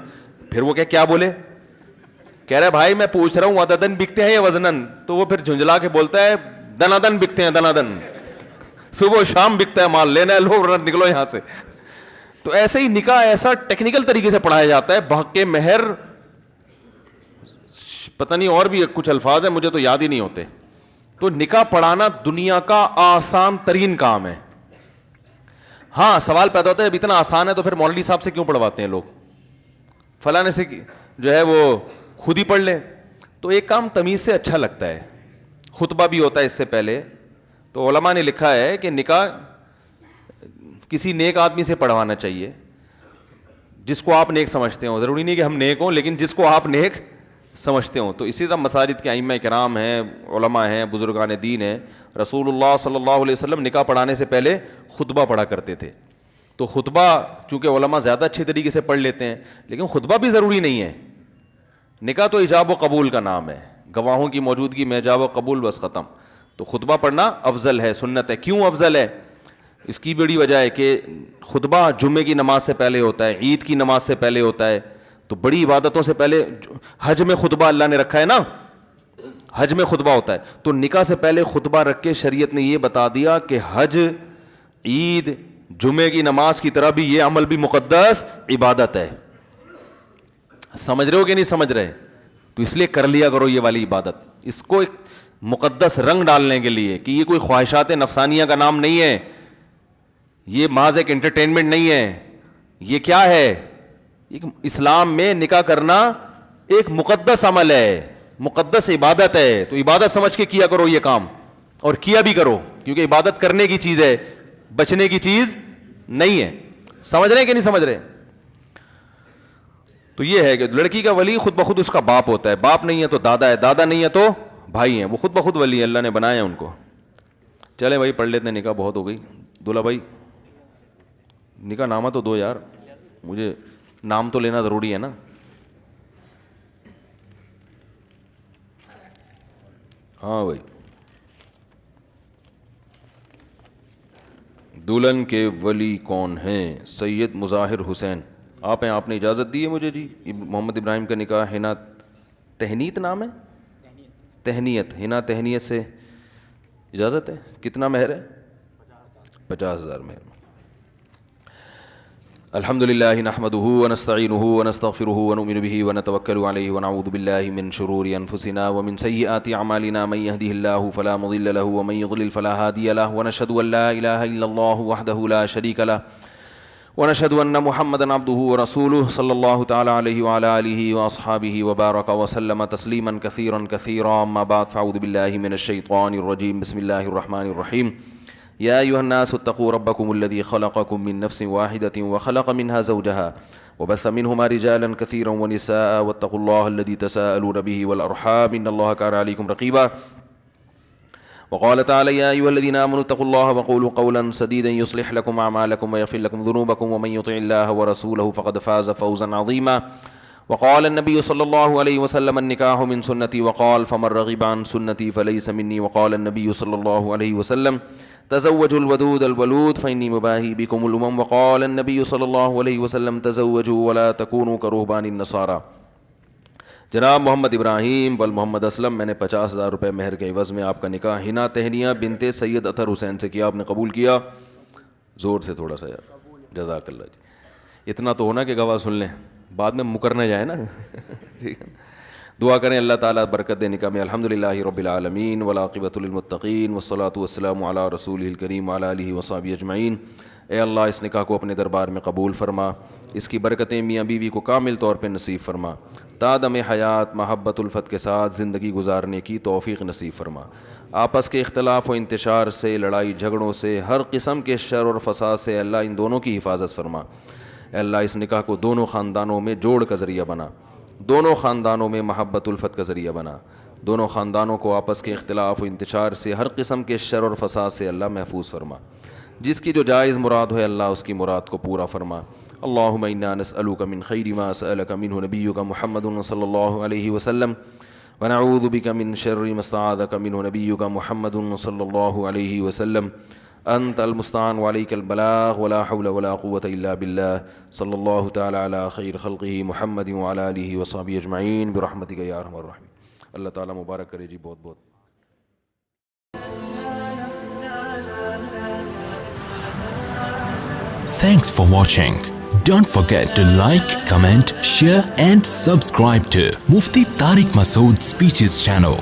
پھر وہ کیا بولے, کہہ رہا ہے بھائی میں پوچھ رہا ہوں عددن بکتے ہیں یا وزنن. تو وہ پھر جھنجلا کے بولتا ہے دنادن بکتے ہیں, دنادن, صبح و شام بکتا ہے مال, لینا ہے لو نکلو یہاں سے. تو ایسے ہی نکاح ایسا ٹیکنیکل طریقے سے پڑھایا جاتا ہے, بحق مہر, پتہ نہیں اور بھی کچھ الفاظ ہیں مجھے تو یاد ہی نہیں ہوتے. تو نکاح پڑھانا دنیا کا آسان ترین کام ہے. ہاں سوال پیدا ہوتا ہے اب اتنا آسان ہے تو پھر مولوی صاحب سے کیوں پڑھواتے ہیں لوگ, فلاں سے جو ہے وہ خود ہی پڑھ لے. تو ایک کام تمیز سے اچھا لگتا ہے, خطبہ بھی ہوتا ہے اس سے پہلے. تو علماء نے لکھا ہے کہ نکاح کسی نیک آدمی سے پڑھوانا چاہیے, جس کو آپ نیک سمجھتے ہوں. ضروری نہیں کہ ہم نیک ہوں, لیکن جس کو آپ نیک سمجھتے ہوں. تو اسی طرح مساجد کے ائمہ کرام ہیں, علماء ہیں, بزرگان دین ہیں. رسول اللہ صلی اللہ علیہ وسلم نکاح پڑھانے سے پہلے خطبہ پڑھا کرتے تھے. تو خطبہ چونکہ علماء زیادہ اچھی طریقے سے پڑھ لیتے ہیں, لیکن خطبہ بھی ضروری نہیں ہے. نکاح تو ایجاب و قبول کا نام ہے, گواہوں کی موجودگی میں ایجاب و قبول, بس ختم. تو خطبہ پڑھنا افضل ہے, سنت ہے. کیوں افضل ہے؟ اس کی بڑی وجہ ہے کہ خطبہ جمعے کی نماز سے پہلے ہوتا ہے, عید کی نماز سے پہلے ہوتا ہے. تو بڑی عبادتوں سے پہلے, حج میں خطبہ اللہ نے رکھا ہے نا, حج میں خطبہ ہوتا ہے. تو نکاح سے پہلے خطبہ رکھ کے شریعت نے یہ بتا دیا کہ حج, عید, جمعے کی نماز کی طرح بھی یہ عمل بھی مقدس عبادت ہے. سمجھ رہے ہو کہ نہیں سمجھ رہے؟ تو اس لیے کر لیا کرو یہ والی عبادت, اس کو ایک مقدس رنگ ڈالنے کے لیے, کہ یہ کوئی خواہشات نفسانیہ کا نام نہیں ہے, یہ محض ایک انٹرٹینمنٹ نہیں ہے. یہ کیا ہے؟ ایک اسلام میں نکاح کرنا ایک مقدس عمل ہے, مقدس عبادت ہے. تو عبادت سمجھ کے کیا کرو یہ کام, اور کیا بھی کرو, کیونکہ عبادت کرنے کی چیز ہے, بچنے کی چیز نہیں ہے. سمجھ رہے ہیں کہ نہیں سمجھ رہے؟ تو یہ ہے کہ لڑکی کا ولی خود بخود اس کا باپ ہوتا ہے, باپ نہیں ہے تو دادا ہے, دادا نہیں ہے تو بھائی ہیں, وہ خود بخود ولی ہے, اللہ نے بنایا ان کو. چلے بھائی پڑھ لیتے ہیں, نکاح بہت ہو گئی. دولہا بھائی نکاح نامہ تو دو یار, مجھے نام تو لینا ضروری ہے نا. ہاں بھائی, دلہن کے ولی کون ہیں؟ سید مظاہر حسین. آپ ہیں, آپ نے اجازت دی ہے مجھے جی. محمد ابراہیم کا نکاح حنا تہنیت نام ہے, تہنیت, حنا تہنیت سے اجازت ہے. کتنا مہر ہے؟ 50,000 مہر. الحمد للہ نحمده ونستعینه ونستغفره ونؤمن به ونتوکل علیہ ونعوذ باللہ من شرور انفسنا ومن سیئات اعمالنا من یهده اللہ فلا مضل له ومن یضلل فلا هادی له ونشهد ان لا الہ الا اللہ وحدہ لا شریک له ونشهد ان محمدا عبده ورسوله صلی اللہ تعالی علیہ وعلى آلہ واصحابہ وبارک وسلم تسلیما کثیرا کثیرا. اما بعد فاعوذ باللہ من الشیطان الرجیم. بسم اللہ الرحمن الرحیم. یا ایھا الناس اتقوا ربکم الذی خلقکم من نفس واحدۃ وخلق منها زوجها وبث منهما رجالا كثيرا ونساء واتقوا الله الذي تساءلون به والارحام ان الله كان عليكم رقيبا. وقال تعالى يا ايها الذين امنوا اتقوا الله وقولوا قولا سديدا يصلح لكم اعمالكم ويغفر لكم ذنوبكم ومن يطع الله ورسوله فقد فاز فوزا عظيما. وقال النبي صلى الله عليه وسلم النكاح من سنتي وقال فمن رغب عن سنتي فليس مني. وقال النبي صلى الله عليه وسلم تزوجوا الودود الولود فإني مباهي بكم الأمم. وقال النبي صلى الله عليه وسلم تزوجوا ولا تكونوا كرهبان النصارى. جناب محمد ابراہیم بل محمد اسلم, میں نے 50,000 روپے مہر کے عوض میں آپ کا نکاح حنا تہنیہ بنت سید اطہر حسین سے کیا. آپ نے قبول کیا؟ زور سے تھوڑا سا یار, جزاک اللہ جی. اتنا تو ہونا کہ گواہ سن لیں, بعد میں مکرنے جائیں نا. دعا کریں اللہ تعالیٰ برکت دے نکاح میں. الحمدللہ رب العالمین والعاقبۃ للمتقین والصلاۃ والسلام علی رسولہ الکریم وعلی آلہ وصحبہ اجمعین. اے اللہ اس نکاح کو اپنے دربار میں قبول فرما, اس کی برکتیں میاں بیوی کو کامل طور پہ نصیب فرما, تا دم حیات محبت الفت کے ساتھ زندگی گزارنے کی توفیق نصیب فرما. آپس کے اختلاف و انتشار سے, لڑائی جھگڑوں سے, ہر قسم کے شر اور فساد سے اللہ ان دونوں کی حفاظت فرما. اے اللہ اس نکاح کو دونوں خاندانوں میں جوڑ کا ذریعہ بنا, دونوں خاندانوں میں محبت الفت کا ذریعہ بنا, دونوں خاندانوں کو آپس کے اختلاف و انتشار سے, ہر قسم کے شر اور فساد سے اللہ محفوظ فرما. جس کی جو جائز مراد ہے اللہ اس کی مراد کو پورا فرما. اللہم انا نسألک من خیر ما سألک منہ نبیک محمد صلی اللہ علیہ وسلم ونعوذ بک من شر ما استعاذک منہ نبیک محمد صلی اللہ علیہ وسلم. انت المستعان وعلیک البلاغ ولا حول ولا قوة الا باللہ. صلی اللہ تعالی علی خیر خلقہ محمد وعلی آلہ وصحبہ اجمعین برحمتک یا ارحم الراحمین. اللہ تعالیٰ مبارک کرے جی بہت بہت. Thanks for watching. Don't forget to like, comment, share and subscribe to Mufti Tariq Masood Speeches channel.